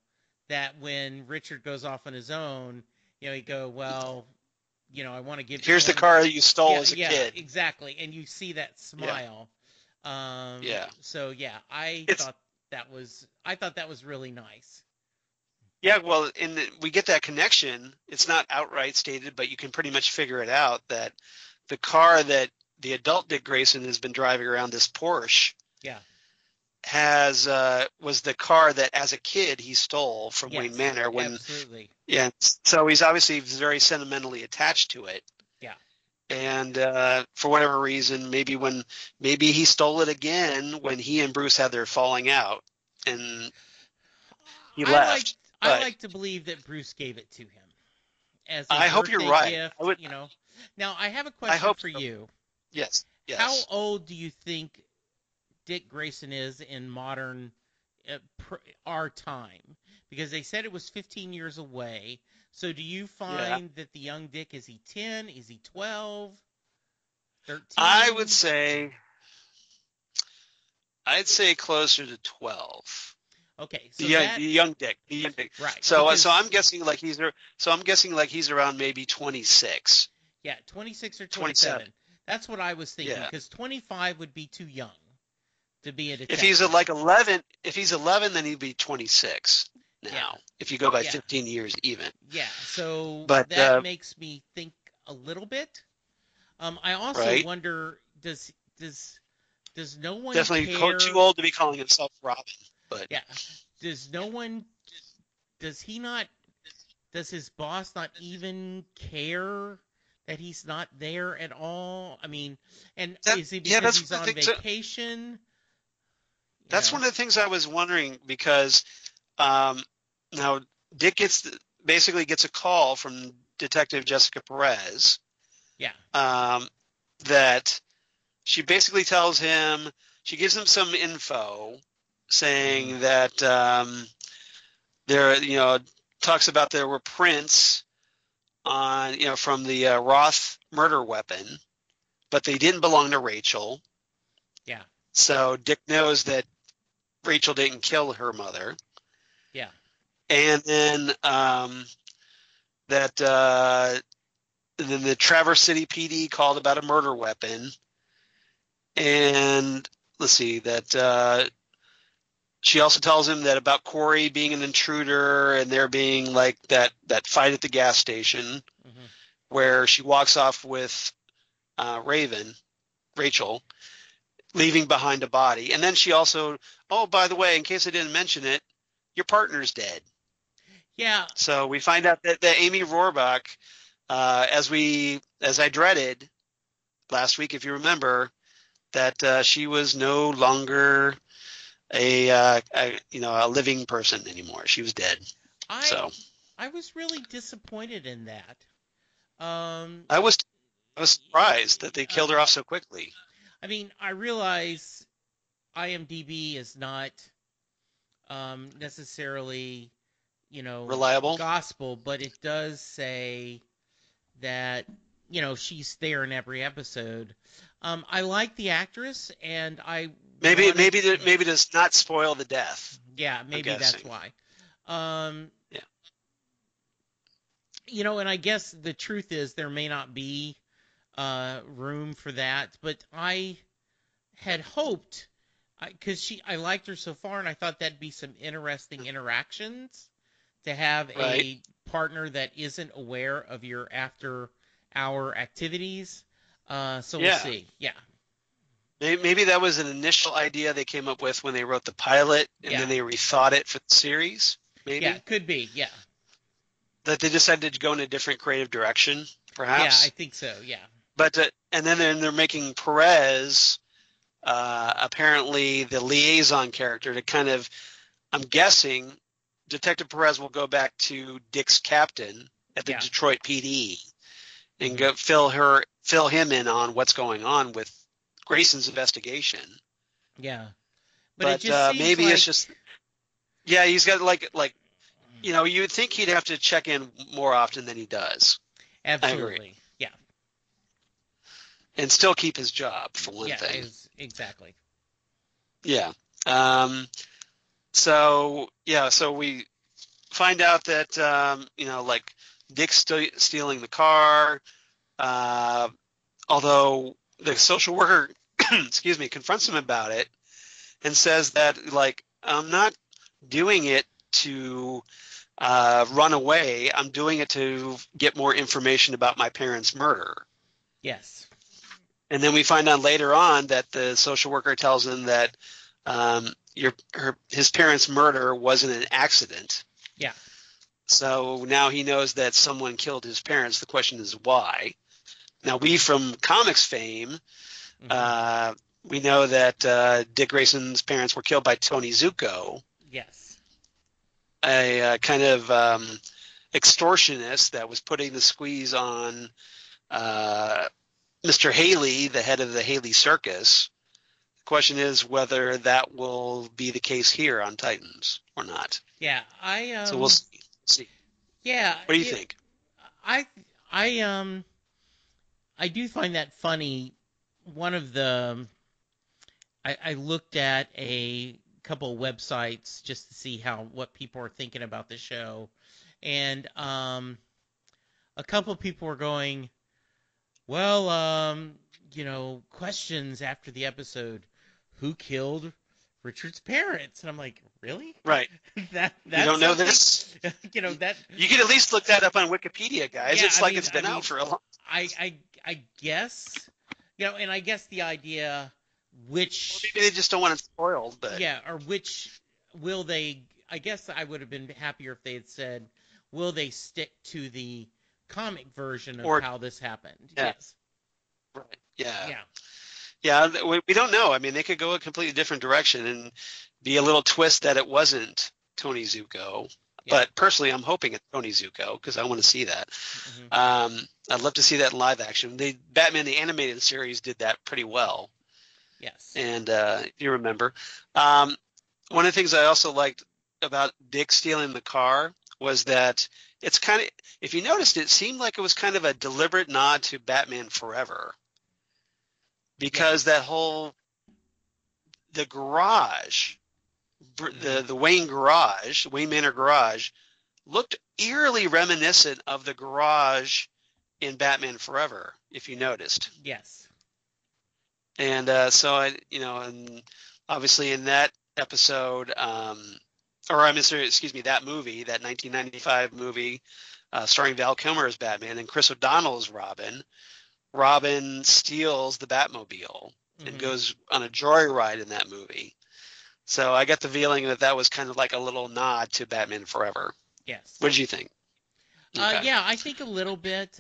that when Richard goes off on his own, he'd go, well, I want to give. Here's the car you stole as a yeah, kid. exactly, and you see that smile. Yeah. So yeah, I thought that was really nice. Yeah, well, we get that connection. It's not outright stated, but you can pretty much figure it out that the car that the adult Dick Grayson has been driving around, this Porsche, Yeah. was the car that as a kid he stole from Yes, Wayne Manor absolutely. Yeah, so he's obviously very sentimentally attached to it. Yeah. And for whatever reason, maybe he stole it again when he and Bruce had their falling out, and he left. I like to believe that Bruce gave it to him as a I hope you're birthday right. gift, I would. Now, I have a question for so. you. Yes. Yes. How old do you think Dick Grayson is in modern our time? Because they said it was 15 years away. So do you find that the young Dick, is he 10? Is he 12? 13? I'd say closer to 12. Okay, so The young Dick. Right. So I'm guessing like he's around maybe 26. Yeah, 26 or 27. That's what I was thinking, Yeah. because 25 would be too young to be a detective. If he's like 11, then he'd be 26 now. Yeah. If you go by 15 years even. Yeah, so But that makes me think a little bit. I also right. wonder, does no one definitely care? Too old to be calling himself Robin, but yeah, does his boss not even care that he's not there at all? I mean, and is he because he's on vacation? That's one of the things I was wondering, because now Dick basically gets a call from Detective Jessica Perez. Yeah. That she basically tells him, she gives him some info saying that there, talks about there were prints on, from the Roth murder weapon, but they didn't belong to Rachel. Yeah. So Dick knows that Rachel didn't kill her mother. Yeah. And then then the Traverse City PD called about a murder weapon. And let's see, that she also tells him that about Corey being an intruder, and there being like that fight at the gas station, where she walks off with Rachel, leaving behind a body. And then she also, oh, by the way, in case I didn't mention it, your partner's dead. Yeah. So we find out that Amy Rohrbach, as I dreaded last week, if you remember, that she was no longer a living person anymore. She was dead. I was really disappointed in that. I was surprised that they killed her off so quickly. I mean, I realize IMDb is not necessarily, reliable gospel, but it does say that, she's there in every episode. I like the actress, and maybe does not spoil the death. Yeah, maybe that's why. Yeah. And I guess the truth is there may not be room for that, but I had hoped, because I liked her so far, and I thought that'd be some interesting interactions to have Right. a partner that isn't aware of your after-hour activities. So we'll Yeah. see. Yeah, Maybe that was an initial idea they came up with when they wrote the pilot, and then yeah, they rethought it for the series. yeah. Maybe It could be. Yeah, that they decided to go in a different creative direction, yeah. I perhaps. think so. Yeah, But and then they're making Perez apparently the liaison character to kind of. I'm guessing Detective Perez will go back to Dick's captain at the yeah. Detroit PD and Hmm. go fill him in on what's going on with Grayson's investigation. Yeah, but it But just seems maybe it's like just yeah, he's got like you would think he'd have to check in more often than he does. I agree, absolutely. Yeah, and still keep his job for one yeah. thing. Is exactly. Yeah. Um, so we find out that like Dick's stealing the car. Uh, although the social worker, excuse me, confronts him about it and says that like I'm not doing it to run away. I'm doing it to get more information about my parents' murder. Yes. And then we find out later on that the social worker tells him that his parents' murder wasn't an accident. Yeah. So now he knows that someone killed his parents. The question is why. Now we from comics fame, Hmm. uh, we know that Dick Grayson's parents were killed by Tony Zuko, Yes. a kind of extortionist that was putting the squeeze on uh, Mr. Haley, the head of the Haley Circus. The question is whether that will be the case here on Titans or not. Yeah. So we'll see. Yeah. What do you think? I I I do find that funny. One of the I looked at a couple of websites just to see what people are thinking about the show, and a couple of people were going, well, questions after the episode, who killed Richard's parents? And I'm like, really? Right. You That's don't know something, this? that. You can at least look that up on Wikipedia, guys. Yeah, It's like it's been out for a long. I guess, and I guess the idea, Or which, maybe they just don't want it spoiled, but yeah, or which will they? I guess I would have been happier if they had said, will they stick to the comic version of or how this happened? yeah, Yes. right, yeah, Yeah. yeah. We don't know. I mean, they could go a completely different direction and be a little twist that it wasn't Tony Zuko. Yeah. But personally, I'm hoping it's Tony Zuko because I want to see that. Hmm. I'd love to see that in live action. Batman the animated series did that pretty well, Yes. and if you remember, um, one of the things I also liked about Dick stealing the car was that it's kind of, if you noticed, it seemed like it was kind of a deliberate nod to Batman Forever because Yes. that whole the garage, Hmm. the Wayne garage, Wayne Manor garage, looked eerily reminiscent of the garage in Batman Forever, if you noticed. Yes. And so and obviously in that episode, or I'm sorry, excuse me, that movie, that 1995 movie, starring Val Kilmer as Batman and Chris O'Donnell as Robin. Robin steals the Batmobile and Hmm. goes on a joyride in that movie. So I got the feeling that that was kind of like a little nod to Batman Forever. Yes. What did you think? Okay. Yeah, I think a little bit.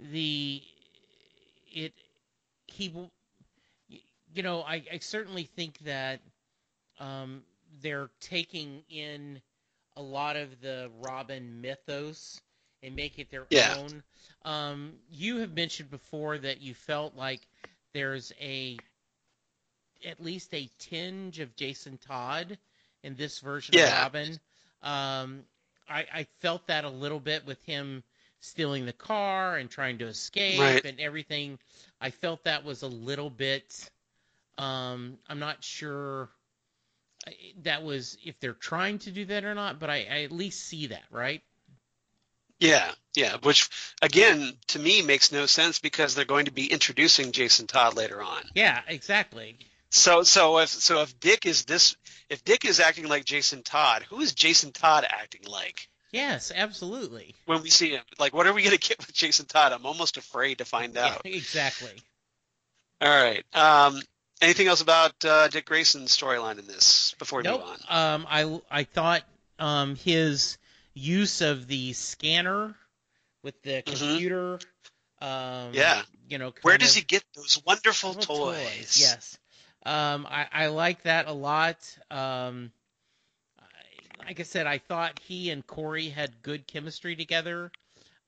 The it he will. I certainly think that um, they're taking in a lot of the Robin mythos and make it their Yeah. own. You have mentioned before that you felt like there's at least a tinge of Jason Todd in this version of Yeah. Robin. Um, I felt that a little bit with him stealing the car and trying to escape Right. and everything. I felt that was a little bit. I'm not sure that was if they're trying to do that or not, but I at least see that, right? Yeah, yeah. Which again, to me, makes no sense because they're going to be introducing Jason Todd later on. Yeah, exactly. If Dick is acting like Jason Todd, who is Jason Todd acting like Yes, absolutely. when we see him? Like, what are we gonna get with Jason Todd? I'm almost afraid to find Yeah, out. exactly. All right. Anything else about Dick Grayson's storyline in this before we move Nope. on? I thought his use of the scanner with the Hmm. computer, um, Yeah. Where kind does of he get those wonderful little toys. toys? Yes. I like that a lot. Like I said, I thought he and Corey had good chemistry together.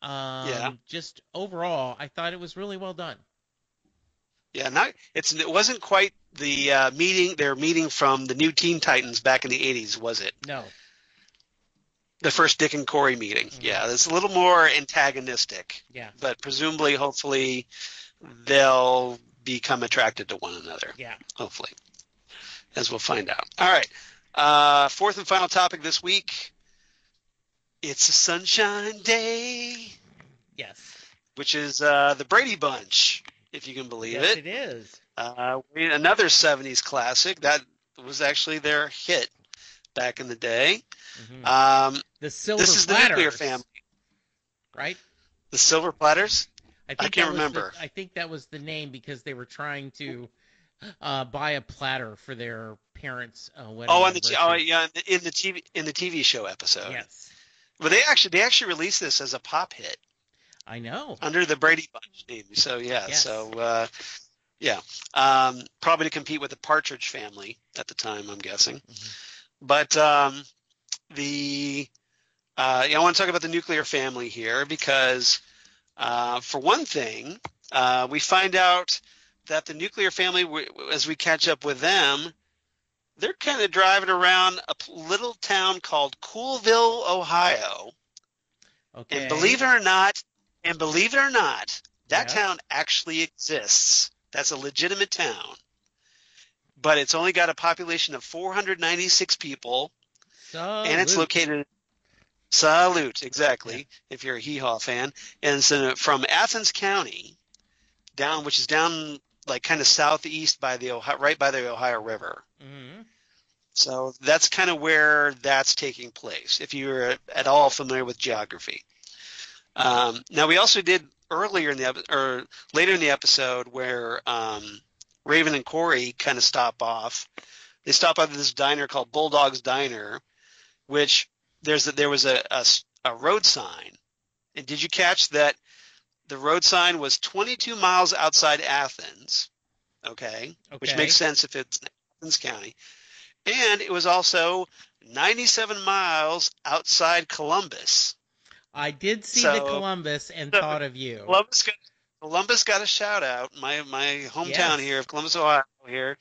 Yeah. Just overall, I thought it was really well done. Yeah. It wasn't quite the their meeting from the new Teen Titans back in the 80s, was it? No. The first Dick and Corey meeting. Hmm. Yeah, it's a little more antagonistic, Yeah. but presumably, hopefully, they'll become attracted to one another. Yeah. Hopefully, as we'll find out. All right. Fourth and final topic this week. It's a sunshine day, Yes. which is the Brady Bunch, if you can believe Yes, it. it is. Another 70s classic. That was actually their hit back in the day. Hmm. Um, The silver this is the Nuclear platters, Family. right? The Silver Platters? I I think can't that was the remember. I think that was the name because they were trying to buy a platter for their parents' wedding Oh, anniversary. yeah, in the TV show episode. Yes, But they actually released this as a pop hit I know. under the Brady Bunch name. So Yes. yeah, probably to compete with the Partridge Family at the time, I'm guessing. Hmm. But the yeah, I want to talk about the Nuclear Family here because for one thing, we find out that the Nuclear Family, as we catch up with them, they're kind of driving around a little town called Coolville, Ohio. And Okay. believe it or not, that Yep. town actually exists. That's a legitimate town, but it's only got a population of 496 people, and it's Salute. located Salute, Yeah. exactly, if you're a Hee Haw fan. And so from Athens County down, which is down like kind of southeast by the Ohio, right by the Ohio River. Hmm. So that's kind of where that's taking place, if you're at all familiar with geography. Now we also did earlier in the or later in the episode where Raven and Corey kind of stop off. They stop off at this diner called Bulldog's Diner, which there was a road sign. And did you catch that the road sign was 22 miles outside Athens? Okay, which makes Okay. sense if it's in Athens County. And it was also 97 miles outside Columbus. I did see the So, Columbus and so thought of you. Columbus got, Columbus got a shout out. My hometown here Yes. of Columbus, Ohio here.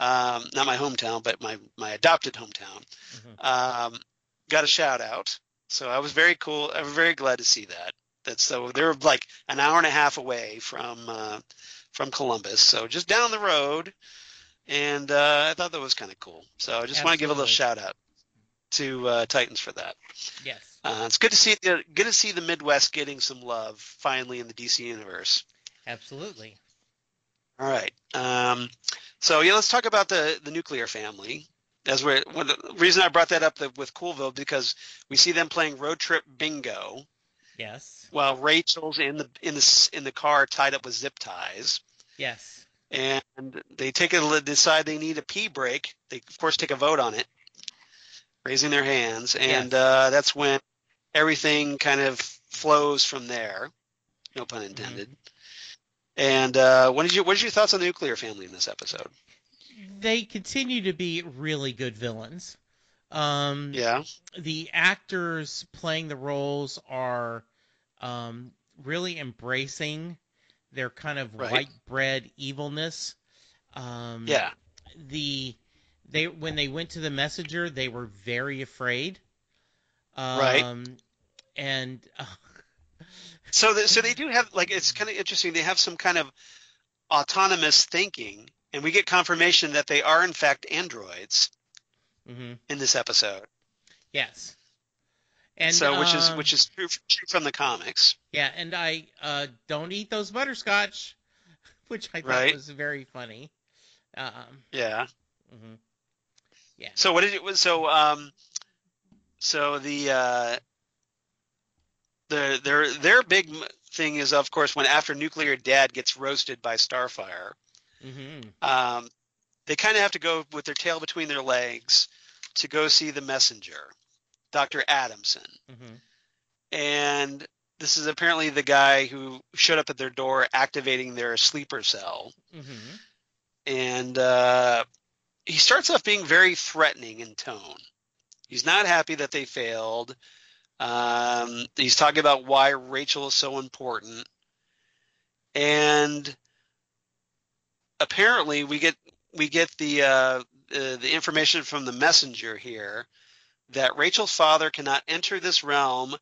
Not my hometown, but my adopted hometown. Hmm. Um, got a shout out. So I was very cool. I was very glad to see that. That's so they're like an hour and a half away from Columbus, so just down the road. And I thought that was kind of cool. So I just want to give a little Absolutely. shout out to Titans for that. Yes. It's good to see the Midwest getting some love finally in the DC universe. Absolutely. All right. So yeah, let's talk about the Nuclear Family. The reason I brought that up with Coolville because we see them playing road trip bingo Yes. while Rachel's in the car tied up with zip ties, Yes. and they decide they need a pee break. They of course take a vote on it, raising their hands, and Yes. that's when everything kind of flows from there. No pun Hmm. intended. And what is your thoughts on the Nuclear Family in this episode? They continue to be really good villains. Um, Yeah, the actors playing the roles are really embracing their kind of right. white bread evilness. Um, Yeah, the they when they went to the messenger, they were very afraid. right. Um, and So they do have like it's kind of interesting. They have some kind of autonomous thinking, and we get confirmation that they are in fact androids mhm, in this episode. yes, And So which is true from the comics, yeah, and I don't eat those butterscotch, which I thought right? was very funny. Um, Yeah. mhm, yeah. So what did it was so their big thing is, of course, when after Nuclear Dad gets roasted by Starfire, Hmm. um, they kind of have to go with their tail between their legs to go see the messenger, Dr. Adamson. Hmm. And this is apparently the guy who showed up at their door activating their sleeper cell. Hmm. And he starts off being very threatening in tone. He's not happy that they failed. He's talking about why Rachel is so important. And apparently we get the information from the messenger here that Rachel's father cannot enter this realm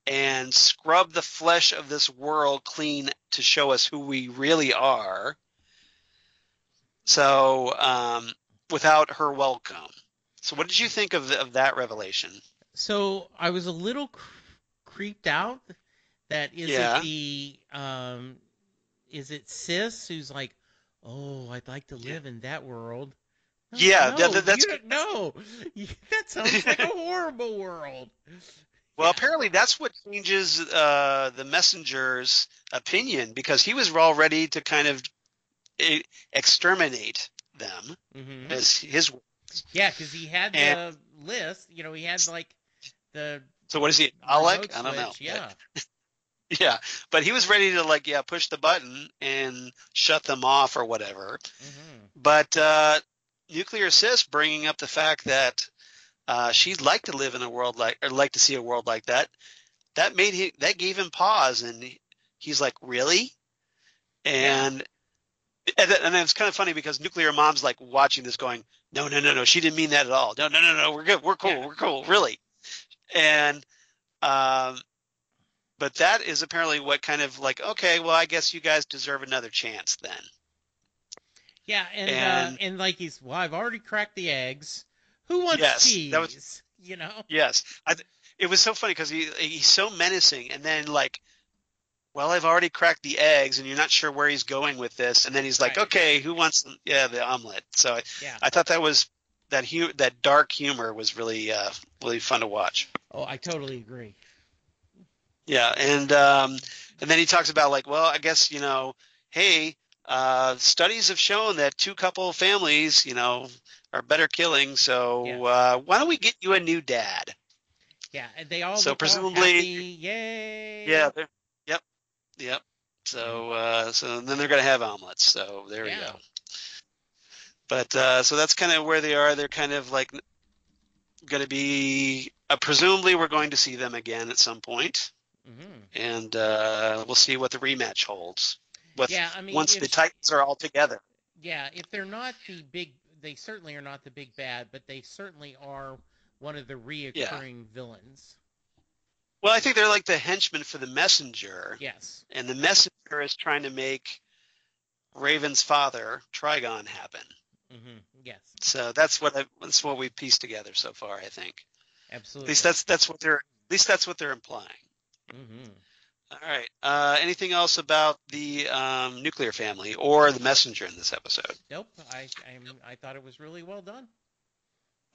and scrub the flesh of this world clean to show us who we really are. So without her welcome. So what did you think of that revelation? So I was a little creeped out that Yeah. is it Sis who's like, oh, I'd like to Yeah. live in that world. No, Yeah, no, you that's don't know. That sounds like a horrible world. well, Yeah. apparently that's what changes the messenger's opinion because he was all ready to kind of e- exterminate them Hmm. as his Yeah, because he had and the list. He had like the so what is he, Alec? remote I don't know, switch. but Yeah. yeah, but he was ready to like push the button and shut them off or whatever. Hmm. But Nuclear Sis bringing up the fact that she'd like to live in a world like or like to see a world like that. That gave him pause, and he's like, really? Yeah. And and it's kind of funny because Nuclear Mom's like watching this, going, no, no, no, no, she didn't mean that at all. No, no, no, no, we're good, Yeah. we're cool, really. And um, but that is apparently what kind of like, okay, well, I guess you guys deserve another chance then. Yeah, And and like well, I've already cracked the eggs. Who wants yes, that was cheese? yes. It was so funny because he's so menacing, and then like, well, I've already cracked the eggs, and you're not sure where he's going with this, and then he's like, Right. okay, who wants the omelet? So Yeah. I thought that was that dark humor was really really fun to watch. Oh, I totally agree. Yeah, and then he talks about like, well, I guess hey, studies have shown that two couple families, are better killing. So Yes. why don't we get you a new dad? Yeah, and they all So look all presumably, happy. yeah, Yay. yep, yep. Hmm. So then they're gonna have omelets. So there we Yeah. go. But so that's kind of where they are. They're kind of like going to be. Presumably, we're going to see them again at some point, Hmm. and we'll see what the rematch holds. With Yeah, I mean, once the Titans are all together. if they're not the big, they certainly are not the big bad, but they certainly are one of the Yeah. reoccurring villains. Well, I think they're like the henchmen for the messenger, Yes. and the messenger is trying to make Raven's father, Trigon, happen. Hmm. Yes. So that's what we pieced together so far. I think at least Absolutely. that's what they're implying. Hmm. All right. Anything else about the nuclear family or the messenger in this episode? Nope. I thought it was really well done.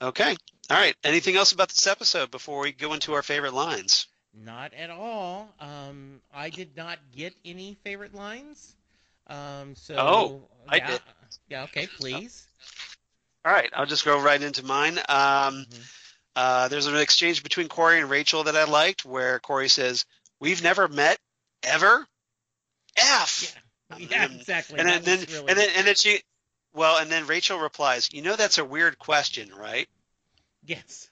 Okay. All right. Anything else about this episode before we go into our favorite lines? Not at all. I did not get any favorite lines. Oh, So I yeah, did. yeah. Okay, please. All right. I'll just go right into mine. Hmm. There's an exchange between Corey and Rachel that I liked where Corey says, "We've never met ever." Yeah, F. yeah, exactly. And That then was really and then she well, and then Rachel replies, that's a weird question, right? yes.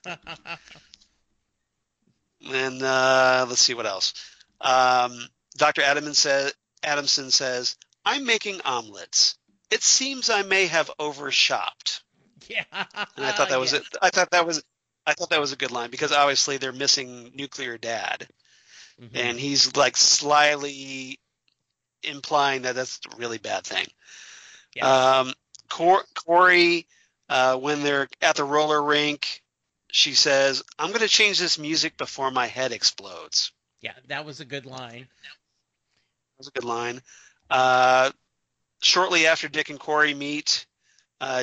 And let's see what else. Dr. Adamson says, "I'm making omelets. It seems I may have overshopped." Yeah, And I thought that was it. yes. I thought that was a good line because obviously they're missing Nuclear Dad, Hmm. and he's like slyly implying that that's a really bad thing. Yes. Um, Corey, when they're at the roller rink, she says, "I'm going to change this music before my head explodes." Yeah, that was a good line. That was a good line. Uh, Shortly after Dick and Corey meet,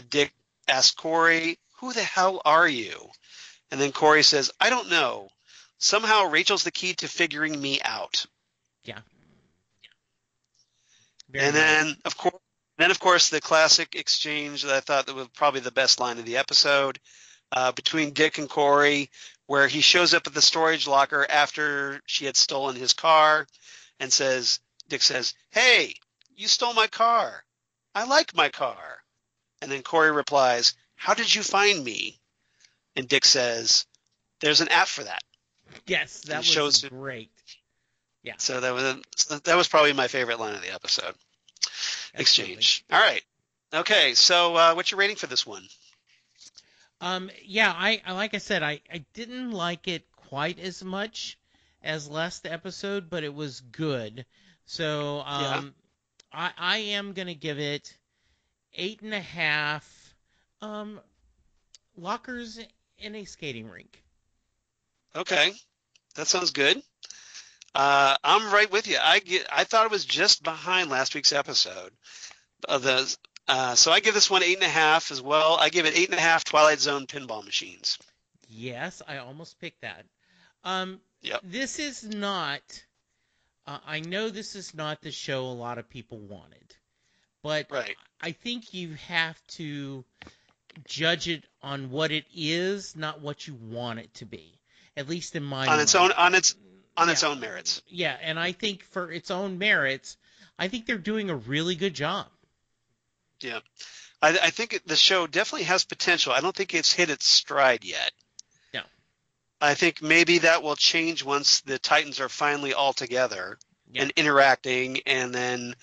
Dick asks Corey, "Who the hell are you?" And then Corey says, "I don't know. Somehow Rachel's the key to figuring me out." Yeah. Very And nice. then of course, the classic exchange that I thought that was probably the best line of the episode between Dick and Corey, where he shows up at the storage locker after she had stolen his car, and Dick says, "Hey, you stole my car. I like my car." And then Corey replies, "How did you find me?" And Dick says, "There's an app for that." Yes, And that it was shows. great. Yeah, So that was probably my favorite line of the episode. absolutely. Exchange. All right. Okay. So what's your rating for this one? Yeah, I like I said, I didn't like it quite as much as last episode, but it was good. So Yeah. I am gonna give it 8.5 um lockers in a skating rink. Okay. That sounds good. I'm right with you. I thought it was just behind last week's episode of the. So I give this one 8.5 as well. I give it 8.5 Twilight Zone pinball machines. Yes, I almost picked that. Um, Yep. this is not. I know this is not the show a lot of people wanted, but Right. I think you have to judge it on what it is, not what you want it to be. At least in my On its own mind. on Yeah, its own merits. yeah, and I think for its own merits, I think they're doing a really good job. Yeah. I think the show definitely has potential. I don't think it's hit its stride yet. No, I think maybe that will change once the Titans are finally all together yeah, and interacting, and then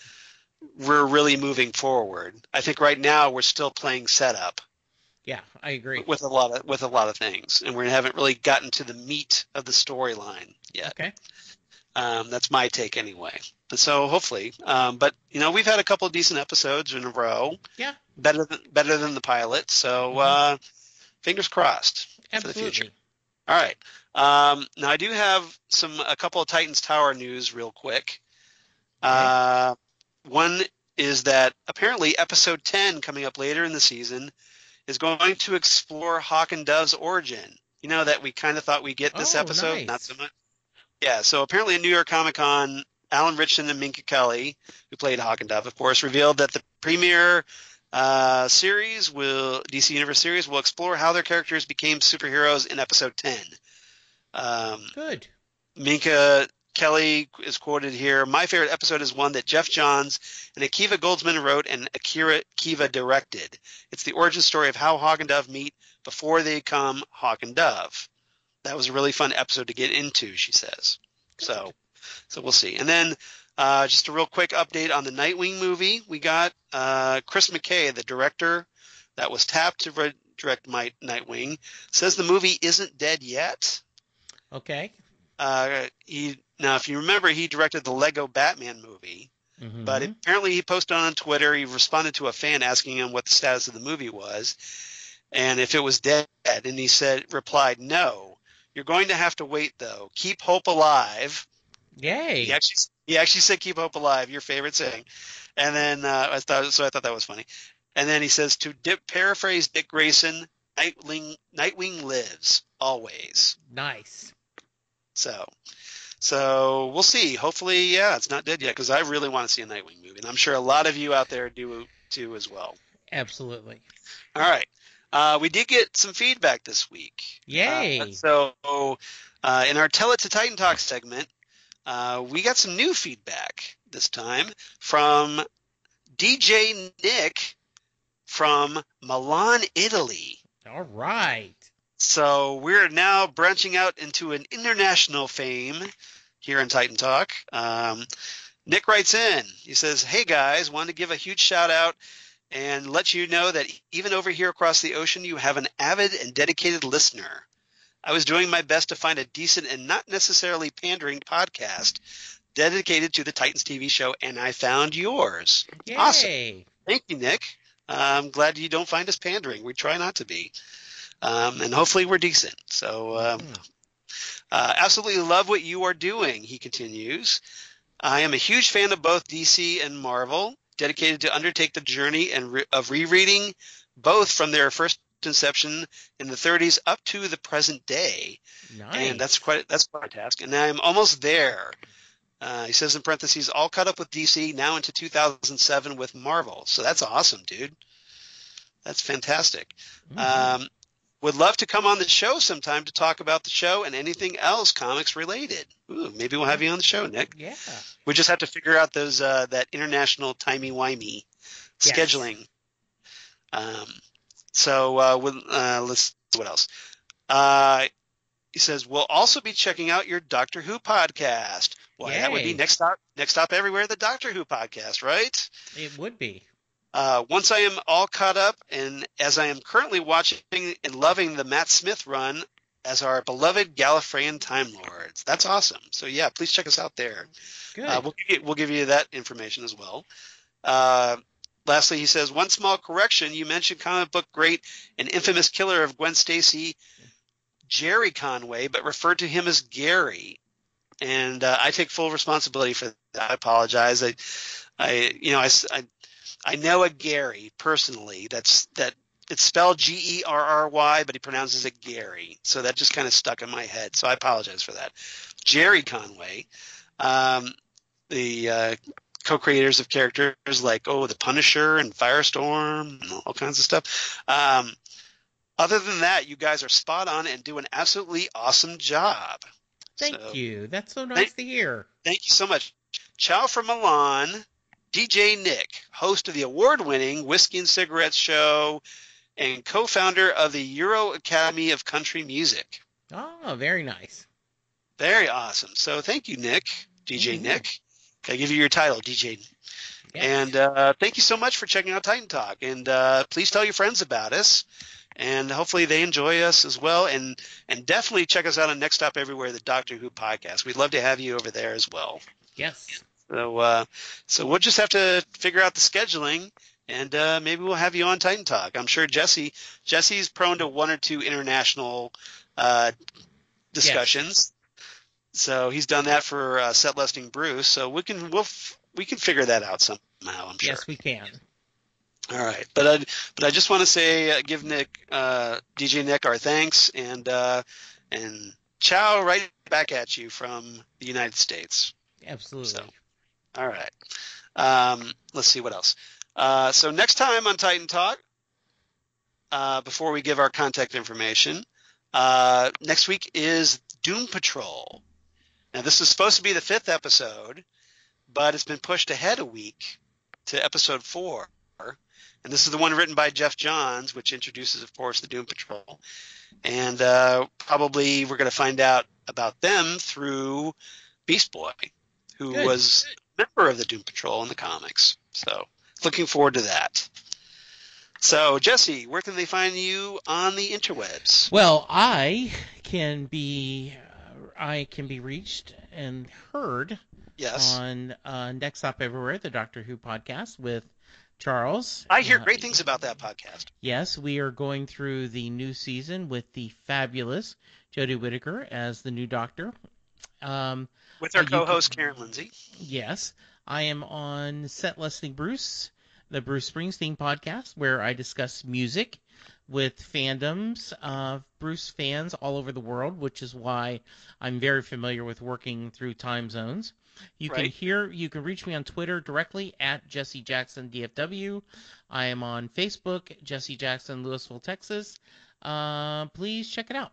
we're really moving forward. I think right now we're still playing setup yeah, I agree. with a lot of things, and we haven't really gotten to the meat of the storyline yet. Okay, That's my take anyway. So hopefully, but we've had a couple of decent episodes in a row, yeah, better than the pilot. So hmm, fingers crossed for the future. absolutely. All right. Now I do have a couple of Titans Tower news real quick. Okay. Uh, One is that apparently episode 10 coming up later in the season is going to explore Hawk and Dove's origin. You know that we kind of thought we'd get this Oh, episode, not so nice. much. Yeah, so apparently at New York Comic Con, Alan Ritchson and Minka Kelly, who played Hawk and Dove, of course, revealed that the premiere DC Universe series will explore how their characters became superheroes in episode 10. Um, Good. Minka Kelly is quoted here. "My favorite episode is one that Jeff Johns and Akiva Goldsman wrote and Akira Kiva directed. It's the origin story of how Hawk and Dove meet before they become Hawk and Dove. That was a really fun episode to get into," she says. Good. So we'll see. And then just a real quick update on the Nightwing movie. We got Chris McKay, the director that was tapped to direct Nightwing, says the movie isn't dead yet. Okay. Now, if you remember, he directed the Lego Batman movie, but Mm-hmm. apparently he posted on Twitter. He responded to a fan asking him what the status of the movie was and if it was dead, and he replied, "No, you're going to have to wait though. Keep hope alive." He Yay. actually he actually said, "Keep hope alive," your favorite saying. And then I thought that was funny. And then he says, to paraphrase Dick Grayson, Nightwing lives always. Nice. So So we'll see. Hopefully, yeah, it's not dead yet because I really want to see a Nightwing movie, and I'm sure a lot of you out there do too as well. Absolutely. All right. We did get some feedback this week. Yay. In our Tell It to Titan Talk segment, we got some new feedback this time from DJ Nick from Milan, Italy. All right. So we're now branching out into an international fame here in Titan Talk. Nick writes in. He says, "Hey guys, wanted to give a huge shout out and let you know that even over here across the ocean, you have an avid and dedicated listener. I was doing my best to find a decent and not necessarily pandering podcast dedicated to the Titans TV show, and I found yours. Yay. Awesome. Thank you, Nick. I'm glad you don't find us pandering. We try not to be. and hopefully we're decent. So absolutely love what you are doing, he continues. I am a huge fan of both DC and Marvel, dedicated to undertake the journey of rereading both from their first inception in the 30s up to the present day. Nice. And that's quite a task. And I'm almost there. He says in parentheses, all caught up with DC, now into 2007 with Marvel. So that's awesome, dude. That's fantastic. Would love to come on the show sometime to talk about the show and anything else comics related. Ooh, maybe we'll have you on the show, Nick. Yeah. We just have to figure out those that international timey-wimey scheduling. So let's see what else. He says, we'll also be checking out your Doctor Who podcast. Why, that would be Next Stop Everywhere, the Doctor Who podcast, right? It would be. Once I am all caught up, and as I am currently watching and loving the Matt Smith run as our beloved Gallifreyan Time Lords. That's awesome. So, yeah, please check us out there. Good. We'll give you that information as well. Lastly, he says, one small correction. You mentioned comic book great and infamous killer of Gwen Stacy, Jerry Conway, but referred to him as Gary. And I take full responsibility for that. I apologize. I know a Gary personally. That it's spelled Gerry, but he pronounces it Gary. So that just kind of stuck in my head. So I apologize for that. Jerry Conway, the co-creators of characters like the Punisher and Firestorm and all kinds of stuff. Other than that, you guys are spot on and do an absolutely awesome job. Thank you. That's so nice to hear. Thank you so much. Ciao from Milan. DJ Nick, host of the award-winning Whiskey and Cigarettes show and co-founder of the Euro Academy of Country Music. Oh, very nice. Very awesome. So thank you, Nick, DJ Nick. Can I give you your title, DJ? Yes. And thank you so much for checking out Titan Talk. And please tell your friends about us. And hopefully they enjoy us as well. And definitely check us out on Next Stop Everywhere, the Doctor Who podcast. We'd love to have you over there as well. Yes. So we'll just have to figure out the scheduling, and maybe we'll have you on Titan Talk. I'm sure Jesse's prone to one or two international discussions. Yes. So he's done that for Set Listing Bruce. So we can figure that out somehow, I'm sure. Yes, we can. All right, but I just want to say give Nick, DJ Nick, our thanks, and ciao right back at you from the United States. Absolutely. So, all right. Let's see what else. So next time on Titan Talk, before we give our contact information, next week is Doom Patrol. Now this is supposed to be the 5th episode, but it's been pushed ahead a week to episode 4. And this is the one written by Jeff Johns, which introduces, of course, the Doom Patrol. And probably we're going to find out about them through Beast Boy, who was a member of the Doom Patrol in the comics. So looking forward to that. So, Jesse, where can they find you on the interwebs? Well, I can be reached and heard on Next Stop Everywhere, the Doctor Who podcast with Charles. I hear great things about that podcast. Yes, we are going through the new season with the fabulous Jodie Whittaker as the new Doctor. With our co-host, Karen Lindsay. Yes. I am on Set Listing Bruce, the Bruce Springsteen podcast, where I discuss music with fandoms of Bruce fans all over the world, which is why I'm very familiar with working through time zones. You can reach me on Twitter directly at Jesse Jackson DFW. I am on Facebook, Jesse Jackson, Louisville, Texas. Please check it out.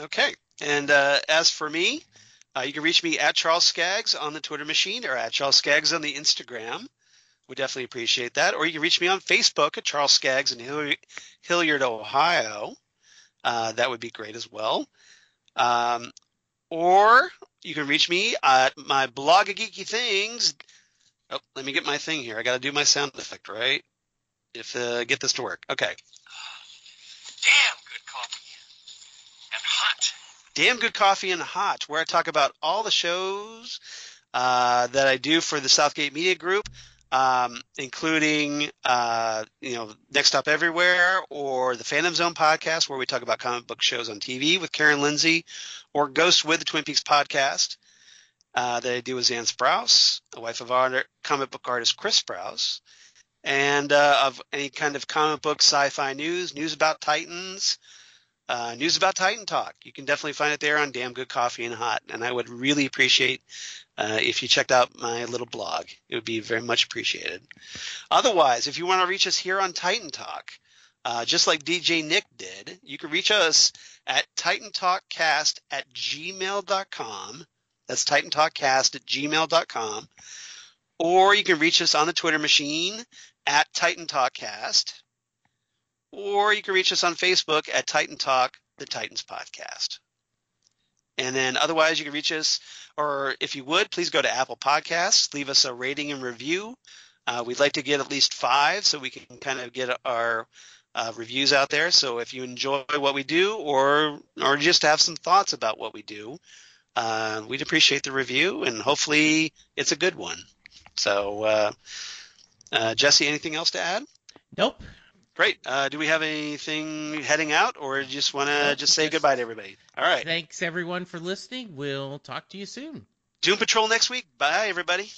Okay. And as for me, you can reach me at Charles Skaggs on the Twitter machine or at Charles Skaggs on the Instagram. We definitely appreciate that. Or you can reach me on Facebook at Charles Skaggs in Hilliard, Ohio. That would be great as well. Or you can reach me at my blog of geeky things. Oh, let me get my thing here. I got to do my sound effect, right? Get this to work. Okay. Damn good coffee and hot. Damn Good Coffee and Hot, where I talk about all the shows that I do for the Southgate Media Group. including Next Stop Everywhere, or the Phantom Zone podcast, where we talk about comic book shows on TV with Karen Lindsay, or Ghost with the Twin Peaks podcast that I do with Zan Sprouse, the wife of our comic book artist Chris Sprouse, and of any kind of comic book sci-fi news about Titans, news about Titan Talk. You can definitely find it there on Damn Good Coffee and Hot, and I would really appreciate if you checked out my little blog. It would be very much appreciated. Otherwise, if you want to reach us here on Titan Talk, just like DJ Nick did, you can reach us at titantalkcast@gmail.com. That's titantalkcast@gmail.com. Or you can reach us on the Twitter machine at Titan Talkcast. Or you can reach us on Facebook at Titan Talk, the Titans Podcast. And then otherwise, you can reach us, or if you would, please go to Apple Podcasts, leave us a rating and review. We'd like to get at least 5 so we can kind of get our reviews out there. So if you enjoy what we do, or just have some thoughts about what we do, we'd appreciate the review, and hopefully it's a good one. So, Jesse, anything else to add? Nope. Great. Do we have anything heading out, or just want to just say goodbye to everybody? All right. Thanks, everyone, for listening. We'll talk to you soon. Doom Patrol next week. Bye, everybody.